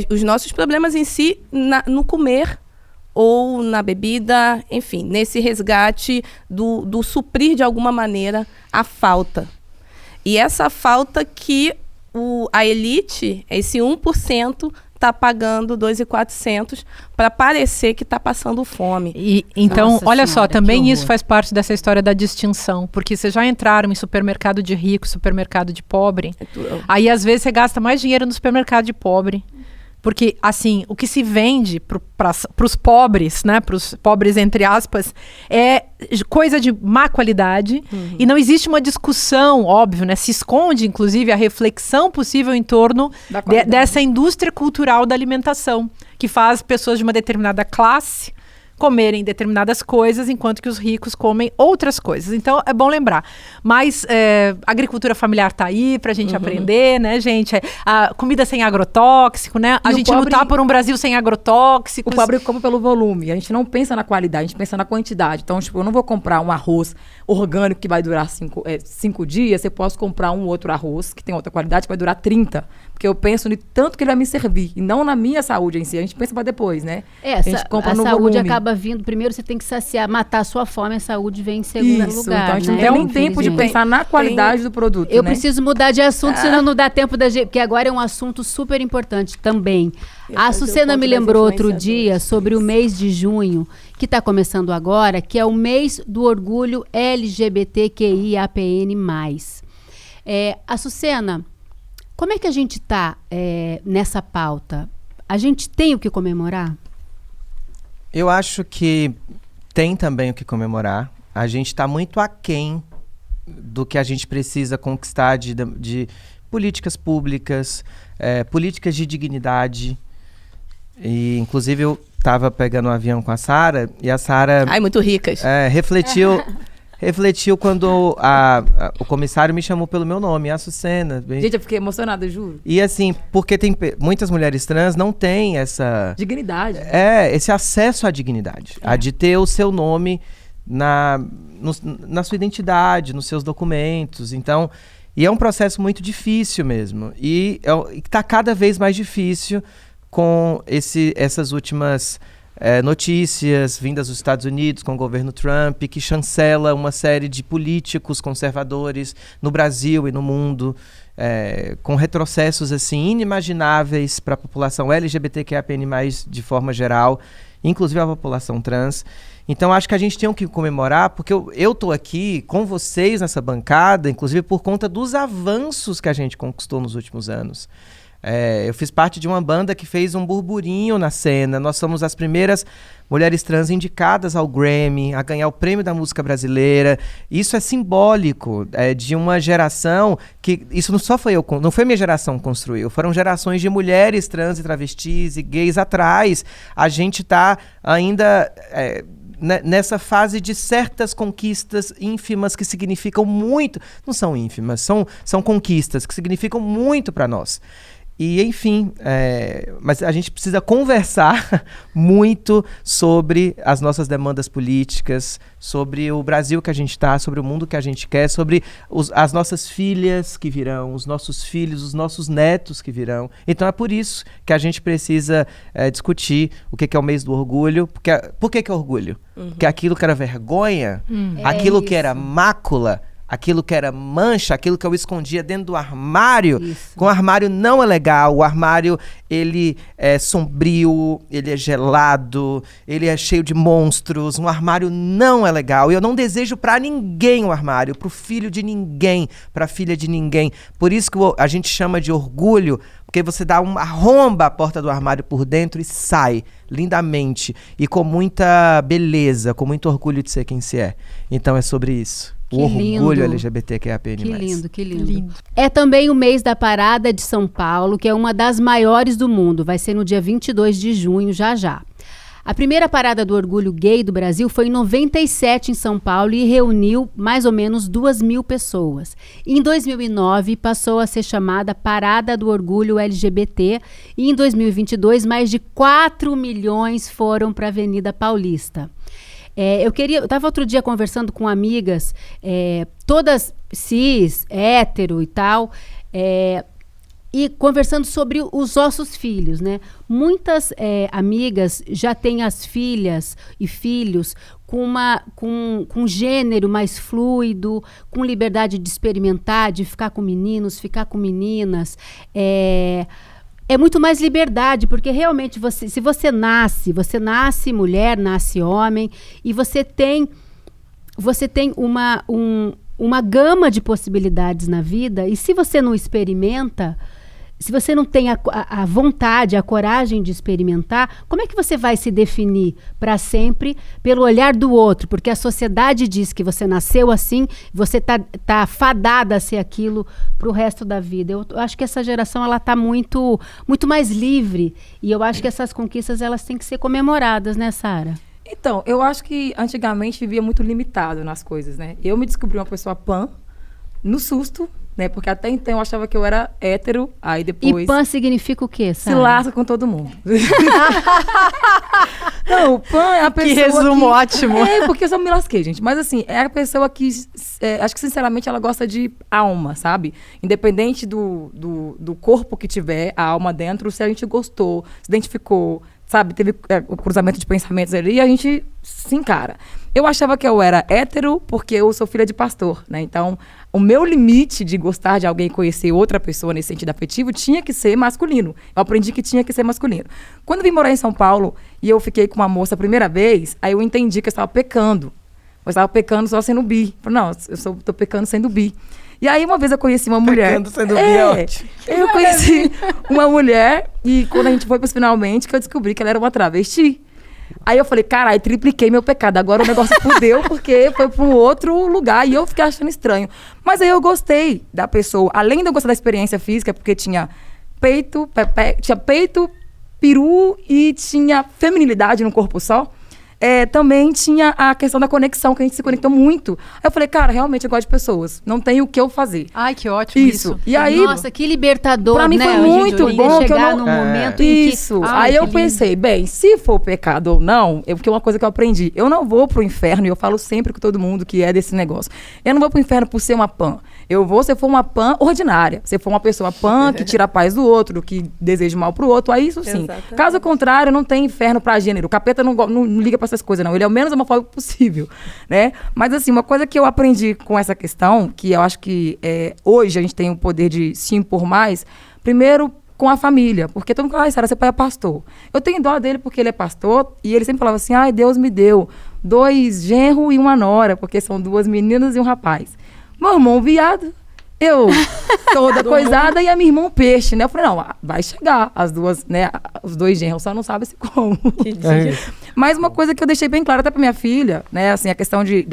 os nossos problemas em si no comer ou na bebida, enfim, nesse resgate do suprir de alguma maneira a falta. E essa falta que a elite, esse 1%, está pagando 2.400 para parecer que está passando fome. Então, Nossa olha senhora, só, também que isso faz parte dessa história da distinção, porque vocês já entraram em supermercado de rico, supermercado de pobre, aí às vezes você gasta mais dinheiro no supermercado de pobre. Porque, assim, o que se vende para os pobres, né, para os pobres entre aspas, é coisa de má qualidade. E não existe uma discussão, óbvio, né? Se esconde, inclusive, a reflexão possível em torno dessa indústria cultural da alimentação, que faz pessoas de uma determinada classe comerem determinadas coisas, enquanto que os ricos comem outras coisas. Então, é bom lembrar. Mas a agricultura familiar está aí para a gente aprender, né, gente? A comida sem agrotóxico, né? A gente lutar por um Brasil sem agrotóxicos. O pobre come pelo volume. A gente não pensa na qualidade, a gente pensa na quantidade. Então, tipo, eu não vou comprar um arroz orgânico que vai durar 5 dias, eu posso comprar um outro arroz que tem outra qualidade que vai durar 30. Porque eu penso no tanto que ele vai me servir, e não na minha saúde em si. A gente pensa para depois, né? A gente compra no saúde volume. Acaba vindo. Primeiro você tem que saciar, matar a sua fome, a saúde vem em segundo lugar. Então a gente não tem nem tempo de pensar na qualidade do produto. Eu preciso mudar de assunto, senão não dá tempo da gente. Porque agora é um assunto super importante também. A Sucena me lembrou outro dia sobre o mês de junho, que está começando agora, que é o mês do orgulho LGBTQIAPN+. Açucena, como é que a gente está nessa pauta? A gente tem o que comemorar? Eu acho que tem também o que comemorar. A gente está muito aquém do que a gente precisa conquistar de políticas públicas, políticas de dignidade. E, inclusive, eu estava pegando um avião com a Sara, e a Sara... Ai, muito ricas. Refletiu quando o comissário me chamou pelo meu nome, Açucena. Gente, eu fiquei emocionada, juro. E assim, porque muitas mulheres trans não têm essa... dignidade. Esse acesso à dignidade. A de ter o seu nome na sua identidade, nos seus documentos. Então, e é um processo muito difícil mesmo. E está cada vez mais difícil com essas últimas... notícias vindas dos Estados Unidos com o governo Trump, que chancela uma série de políticos conservadores no Brasil e no mundo, com retrocessos assim inimagináveis para a população LGBTQIAPN+, de forma geral, inclusive a população trans. Então acho que a gente tem que comemorar, porque eu estou aqui com vocês nessa bancada, inclusive por conta dos avanços que a gente conquistou nos últimos anos. Eu fiz parte de uma banda que fez um burburinho na cena. Nós somos as primeiras mulheres trans indicadas ao Grammy, a ganhar o prêmio da música brasileira. Isso é simbólico de uma geração que... Isso não foi minha geração que construiu. Foram gerações de mulheres trans e travestis e gays atrás. A gente está ainda... nessa fase de certas conquistas ínfimas que significam muito, não são ínfimas, são conquistas que significam muito para nós. E, enfim, mas a gente precisa conversar muito sobre as nossas demandas políticas, sobre o Brasil que a gente está, sobre o mundo que a gente quer, sobre as nossas filhas que virão, os nossos filhos, os nossos netos que virão. Então é por isso que a gente precisa discutir o que é o mês do orgulho. Por que é orgulho? Porque aquilo que era vergonha, aquilo que era mácula, aquilo que era mancha, aquilo que eu escondia dentro do armário. Com o armário não é legal. O armário, ele é sombrio, ele é gelado, ele é cheio de monstros. Um armário não é legal. E eu não desejo pra ninguém o armário, pro filho de ninguém, pra filha de ninguém. Por isso que a gente chama de orgulho, porque você dá arromba a porta do armário por dentro e sai lindamente e com muita beleza, com muito orgulho de ser quem se é. Então é sobre isso. O orgulho LGBTQIAPN+. Que lindo, que lindo. É também o mês da Parada de São Paulo, que é uma das maiores do mundo. Vai ser no dia 22 de junho, já já. A primeira Parada do Orgulho Gay do Brasil foi em 97 em São Paulo e reuniu mais ou menos 2.000 pessoas. Em 2009 passou a ser chamada Parada do Orgulho LGBT e em 2022 mais de 4 milhões foram para a Avenida Paulista. Eu estava outro dia conversando com amigas, todas cis, hétero e tal, e conversando sobre os nossos filhos, né? Muitas amigas já têm as filhas e filhos com gênero mais fluido, com liberdade de experimentar, de ficar com meninos, ficar com meninas. É muito mais liberdade, porque realmente se você nasce mulher, nasce homem, e você tem uma gama de possibilidades na vida, e se você não experimenta, se você não tem a vontade, a coragem de experimentar, como é que você vai se definir para sempre pelo olhar do outro? Porque a sociedade diz que você nasceu assim, você tá fadada a ser aquilo para o resto da vida. Eu acho que essa geração ela tá muito, muito mais livre, e eu acho que essas conquistas elas têm que ser comemoradas, né, Sara? Então, eu acho que antigamente vivia muito limitado nas coisas, né? Eu me descobri uma pessoa pan no susto, né? Porque até então eu achava que eu era hétero, aí depois... E pan significa o quê, Sara? Se lasca com todo mundo. Não, o pan é a pessoa que resumo ótimo. Porque eu só me lasquei, gente. Mas assim, é a pessoa que... acho que sinceramente ela gosta de alma, sabe? Independente do corpo que tiver, a alma dentro, se a gente gostou, se identificou, sabe? Teve o cruzamento de pensamentos ali e a gente se encara. Eu achava que eu era hétero porque eu sou filha de pastor, né? Então, o meu limite de gostar de alguém, conhecer outra pessoa nesse sentido afetivo, tinha que ser masculino. Eu aprendi que tinha que ser masculino. Quando eu vim morar em São Paulo e eu fiquei com uma moça a primeira vez, aí eu entendi que eu estava pecando. Eu estava pecando só sendo bi. Falei, não, tô pecando sendo bi. E aí, uma vez eu conheci uma mulher... Pecando sendo bi é ótimo. Eu conheci uma mulher e quando a gente foi pros finalmente, que eu descobri que ela era uma travesti. Aí eu falei, caralho, tripliquei meu pecado. Agora o negócio fudeu porque foi para um outro lugar e eu fiquei achando estranho. Mas aí eu gostei da pessoa. Além de eu gostar da experiência física, porque tinha peito, peru e tinha feminilidade no corpo só. Também tinha a questão da conexão, que a gente se conectou muito. Aí eu falei, cara, realmente eu gosto de pessoas. Não tem o que eu fazer. Ai, que ótimo isso. E aí, nossa, que libertador, pra mim né? foi muito bom. Chegar num momento em que... Aí eu pensei, bem, se for pecado ou não, porque uma coisa que eu aprendi, eu não vou pro inferno, e eu falo sempre com todo mundo que é desse negócio. Eu não vou pro inferno por ser uma pan. Eu vou se for uma pan ordinária. Se for uma pessoa pan que tira a paz do outro, que deseja mal pro outro, aí isso sim. Exatamente. Caso contrário, não tem inferno pra gênero. O capeta não liga pra essas coisas, não. Ele é o menos homofóbico possível, né? Mas assim, uma coisa que eu aprendi com essa questão, que eu acho que hoje a gente tem o poder de se impor mais, primeiro com a família, porque todo mundo fala, Sara, seu pai é pastor. Eu tenho dó dele porque ele é pastor, e ele sempre falava assim, ai, Deus me deu 2 genros e uma nora, porque são 2 meninas e um rapaz. Meu irmão, viado, Eu, toda coisada, e a minha irmã um peixe, né? Eu falei, não, vai chegar as duas, né? Os dois genros, só não sabe se como. Mas uma coisa que eu deixei bem clara até pra minha filha, né? Assim, a questão de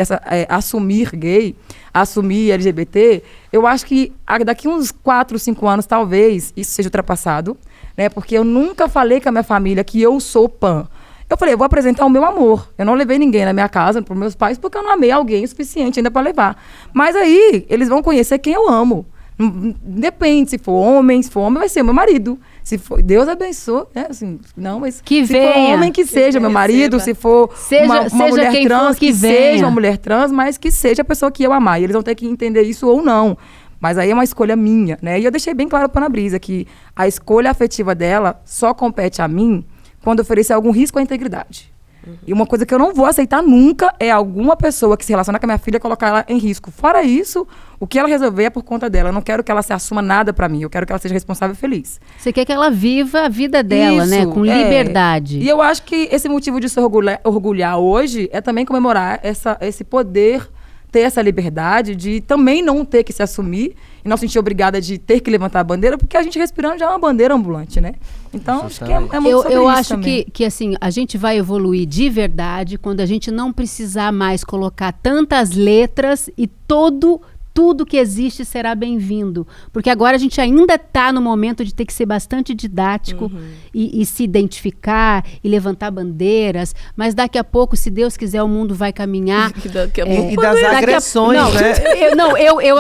assumir gay, assumir LGBT, eu acho que daqui uns 4, 5 anos, talvez, isso seja ultrapassado, né? Porque eu nunca falei com a minha família que eu sou pan. Eu falei, eu vou apresentar o meu amor. Eu não levei ninguém na minha casa, para meus pais, porque eu não amei alguém o suficiente ainda para levar. Mas aí, eles vão conhecer quem eu amo. Depende, se for homem vai ser meu marido. Se for, Deus abençoe, né? Assim, não, mas que se venha, for homem, que seja meu marido. Se for uma mulher quem trans, for, que seja uma mulher trans, mas que seja a pessoa que eu amar. E eles vão ter que entender isso ou não. Mas aí é uma escolha minha, né? E eu deixei bem claro para Ana Brisa que a escolha afetiva dela só compete a mim quando oferecer algum risco à integridade. E uma coisa que eu não vou aceitar nunca é alguma pessoa que se relaciona com a minha filha colocar ela em risco. Fora isso, o que ela resolver é por conta dela. Eu não quero que ela se assuma nada pra mim. Eu quero que ela seja responsável e feliz. Você quer que ela viva a vida dela, isso, né? Com liberdade. E eu acho que esse motivo de se orgulhar hoje é também comemorar esse poder, ter essa liberdade de também não ter que se assumir e não se sentir obrigada de ter que levantar a bandeira, porque a gente respirando já é uma bandeira ambulante, né? Então, acho que é muito sobre eu isso acho também. que assim, a gente vai evoluir de verdade quando a gente não precisar mais colocar tantas letras e tudo que existe será bem-vindo. Porque agora a gente ainda está no momento de ter que ser bastante didático e se identificar e levantar bandeiras, mas daqui a pouco, se Deus quiser, o mundo vai caminhar. E das agressões, né?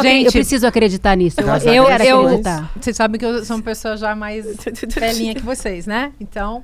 Gente, eu preciso acreditar nisso. Eu quero acreditar. Vocês sabem que eu sou uma pessoa já mais velhinha que vocês, né? Então,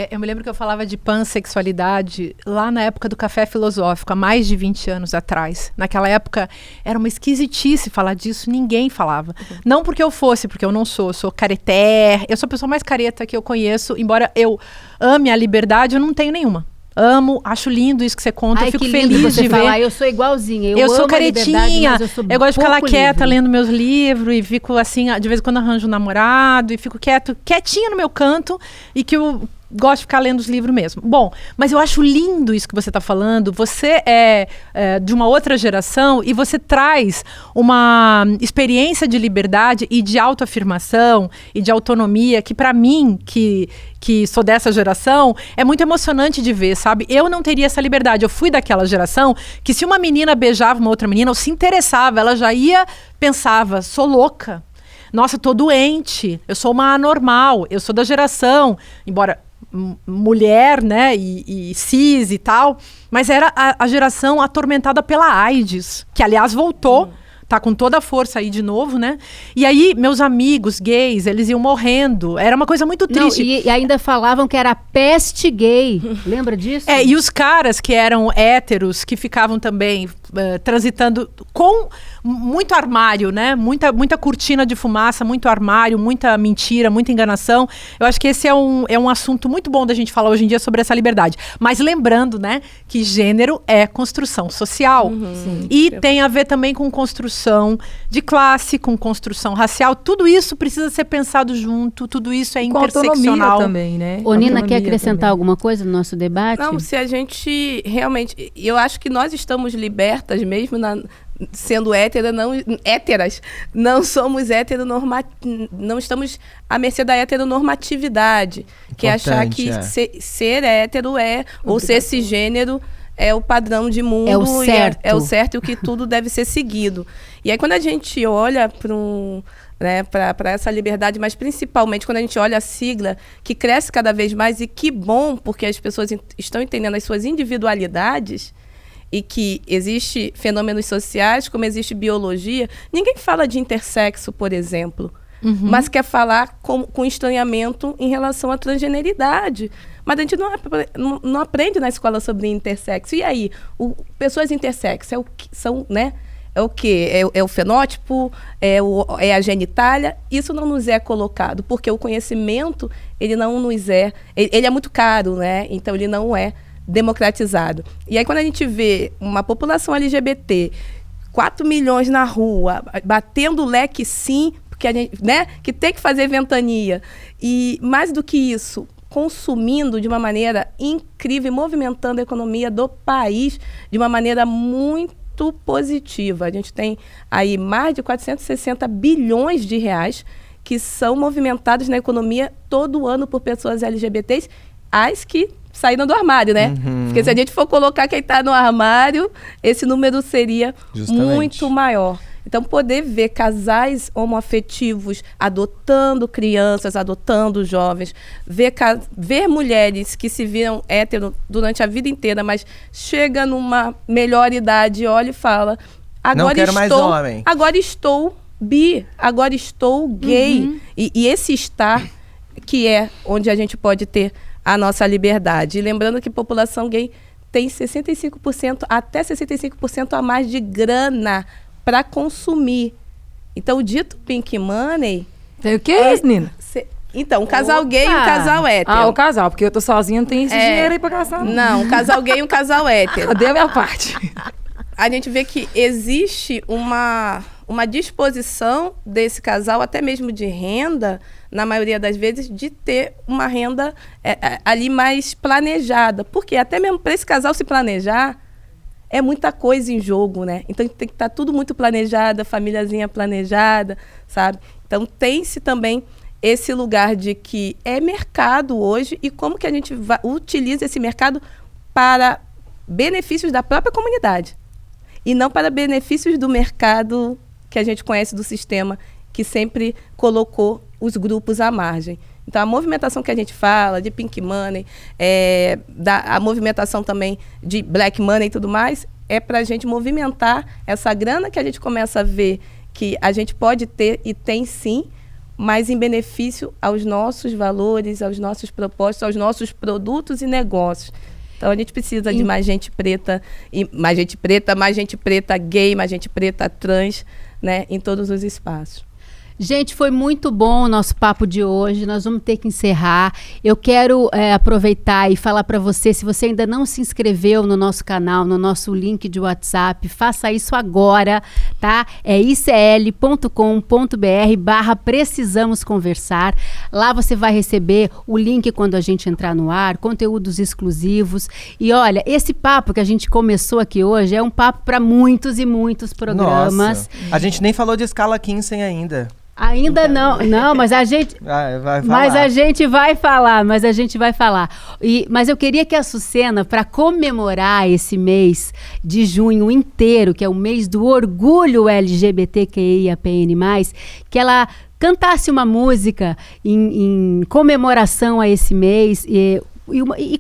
eu me lembro que eu falava de pansexualidade lá na época do Café Filosófico, há mais de 20 anos atrás. Naquela época, era uma esquisitice falar disso, ninguém falava. Não porque eu fosse, porque eu não sou, eu sou careté, eu sou a pessoa mais careta que eu conheço, embora eu ame a liberdade, eu não tenho nenhuma. Amo, acho lindo isso que você conta, eu fico feliz você de falar, ver. eu sou igualzinha, Eu sou amo caretinha, eu gosto de ficar lá quieta livre. lendo meus livros e fico assim, de vez em quando arranjo um namorado e fico quietinha no meu canto e que eu gosto de ficar lendo os livros mesmo. Bom, mas eu acho lindo isso que você está falando. Você é de uma outra geração e você traz uma experiência de liberdade e de autoafirmação e de autonomia que para mim, que sou dessa geração, é muito emocionante de ver, sabe? Eu não teria essa liberdade. Eu fui daquela geração que se uma menina beijava uma outra menina ou se interessava, ela já pensava, sou louca. Nossa, tô doente. Eu sou uma anormal. Eu sou da geração, embora mulher, né, e cis e tal, mas era a geração atormentada pela AIDS, que aliás voltou, tá com toda a força aí de novo, né? E aí, meus amigos gays, eles iam morrendo. Era uma coisa muito triste. Não, e ainda falavam que era peste gay. Lembra disso? E os caras que eram héteros, que ficavam também transitando com muito armário, né? Muita cortina de fumaça, muito armário, muita mentira, muita enganação. Eu acho que esse é um assunto muito bom da gente falar hoje em dia sobre essa liberdade. Mas lembrando, né, que gênero é construção social. E tem a ver também com construção de classe, com construção racial. Tudo isso precisa ser pensado junto, tudo isso é interseccional. Também, né? Ô, Nina, quer acrescentar alguma coisa no nosso debate? Não, se a gente realmente... Eu acho que nós estamos libertas, mesmo sendo héteras, não somos não estamos à mercê da heteronormatividade, que é achar que ser hétero ou ser cisgênero é o padrão de mundo, é o certo. É o certo e o que tudo deve ser seguido. E aí quando a gente olha para essa liberdade, mas principalmente quando a gente olha a sigla, que cresce cada vez mais, e que bom, porque as pessoas estão entendendo as suas individualidades, e que existe fenômenos sociais, como existe biologia. Ninguém fala de intersexo, por exemplo, mas quer falar com estranhamento em relação à transgeneridade. Mas a gente não aprende na escola sobre intersexo. E aí, pessoas intersexo são, né? É o quê? É o fenótipo? É a genitália? Isso não nos é colocado, porque o conhecimento, ele não nos é... Ele é muito caro, né? Então, ele não é democratizado. E aí, quando a gente vê uma população LGBT, 4 milhões na rua, batendo leque sim, porque a gente, né, que tem que fazer ventania, e mais do que isso, consumindo de uma maneira incrível, movimentando a economia do país de uma maneira muito muito positiva. A gente tem aí mais de 460 bilhões de reais que são movimentados na economia todo ano por pessoas LGBTs, as que saíram do armário, né? Porque se a gente for colocar quem está no armário, esse número seria muito maior. Então, poder ver casais homoafetivos adotando crianças, adotando jovens, ver mulheres que se viram hétero durante a vida inteira, mas chega numa melhor idade, olha e fala, agora não quero mais homem. Agora estou bi, agora estou gay. E esse estar que é onde a gente pode ter a nossa liberdade. E lembrando que a população gay tem 65%, até 65% a mais de grana para consumir. Então, o dito Pink Money... Tem o que, Nina? Então, um casal gay e um casal hétero. Ah, o casal, porque eu tô sozinha, não tem esse dinheiro aí pra gastar. Não, um casal gay e um casal hétero. Cadê a minha parte? A gente vê que existe uma disposição desse casal, até mesmo de renda, na maioria das vezes, de ter uma renda ali mais planejada. Porque até mesmo para esse casal se planejar, é muita coisa em jogo, né? Então tem que estar tudo muito planejado, a famíliazinha planejada, sabe? Então tem-se também esse lugar de que é mercado hoje e como que a gente utiliza esse mercado para benefícios da própria comunidade e não para benefícios do mercado que a gente conhece do sistema, que sempre colocou os grupos à margem. Então, a movimentação que a gente fala de Pink Money, a movimentação também de Black Money e tudo mais, é para a gente movimentar essa grana que a gente começa a ver que a gente pode ter e tem sim, mas em benefício aos nossos valores, aos nossos propósitos, aos nossos produtos e negócios. Então, a gente precisa de mais gente preta gay, mais gente preta trans, né, em todos os espaços. Gente, foi muito bom o nosso papo de hoje, nós vamos ter que encerrar. Eu quero aproveitar e falar para você, se você ainda não se inscreveu no nosso canal, no nosso link de WhatsApp, faça isso agora, tá? É icl.com.br/precisamos conversar. Lá você vai receber o link quando a gente entrar no ar, conteúdos exclusivos. E olha, esse papo que a gente começou aqui hoje é um papo para muitos e muitos programas. Nossa, a gente nem falou de escala Kinsey ainda. Ainda não, mas a gente vai falar. Mas eu queria que a Sucena, para comemorar esse mês de junho inteiro, que é o mês do orgulho LGBTQIAPN+, que ela cantasse uma música em comemoração a esse mês e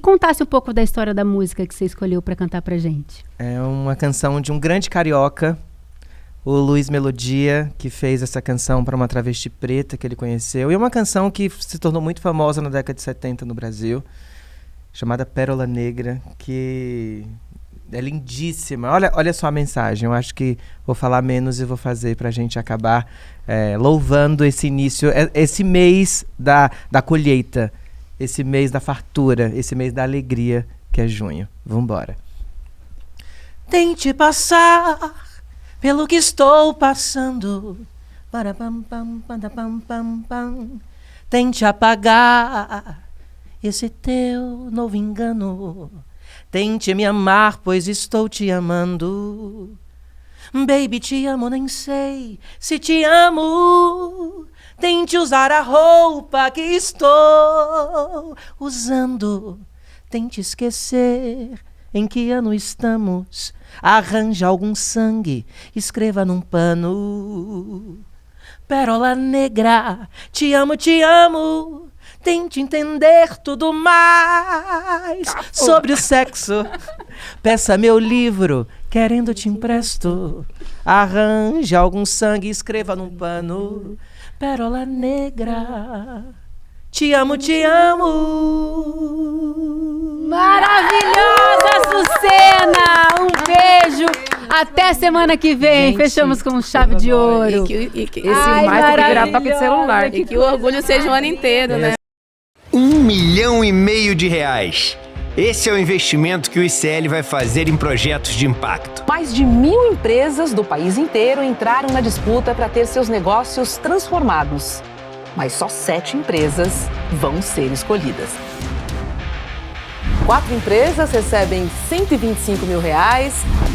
contasse um pouco da história da música que você escolheu para cantar pra gente. É uma canção de um grande carioca, o Luiz Melodia, que fez essa canção para uma travesti preta que ele conheceu. E é uma canção que se tornou muito famosa na década de 70 no Brasil, chamada Pérola Negra, que é lindíssima. Olha só a mensagem. Eu acho que vou falar menos e vou fazer para a gente acabar louvando esse início, esse mês da colheita, esse mês da fartura, esse mês da alegria, que é junho. Vambora. Tente passar pelo que estou passando, tente apagar esse teu novo engano, tente me amar, pois estou te amando. Baby, te amo, nem sei se te amo. Tente usar a roupa que estou usando, tente esquecer em que ano estamos. Arranja algum sangue, escreva num pano. Pérola negra, te amo, te amo. Tente entender tudo mais sobre o sexo. Peça meu livro, querendo te empresto. Arranja algum sangue, escreva num pano. Pérola negra, te amo, te amo. Maravilhosa, Sucena! Um beijo! Até semana que vem. Gente, fechamos com chave de ouro. Esse mais tem que virar toque de celular. E que o orgulho seja o ano inteiro, né? R$1,5 milhão de reais. Esse é o investimento que o ICL vai fazer em projetos de impacto. Mais de 1.000 empresas do país inteiro entraram na disputa para ter seus negócios transformados. Mas só 7 empresas vão ser escolhidas. 4 empresas recebem R$125 mil,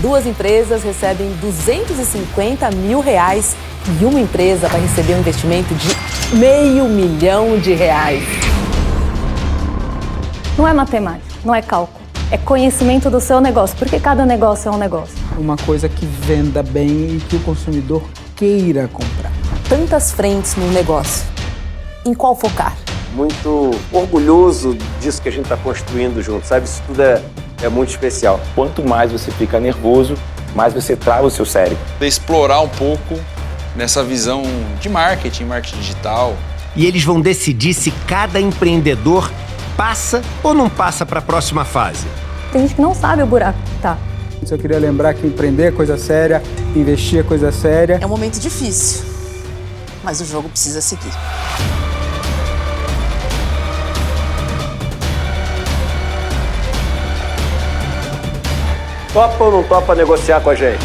2 empresas recebem R$250 mil e uma empresa vai receber um investimento de R$500 mil. Não é matemática, não é cálculo. É conhecimento do seu negócio, porque cada negócio é um negócio. Uma coisa que venda bem e que o consumidor queira comprar. Tantas frentes no negócio. Em qual focar? Muito orgulhoso disso que a gente está construindo junto, sabe? Isso tudo é muito especial. Quanto mais você fica nervoso, mais você trava o seu cérebro. Explorar um pouco nessa visão de marketing digital. E eles vão decidir se cada empreendedor passa ou não passa para a próxima fase. Tem gente que não sabe o buraco que tá. Eu queria lembrar que empreender é coisa séria, investir é coisa séria. É um momento difícil, mas o jogo precisa seguir. Topa ou não topa negociar com a gente?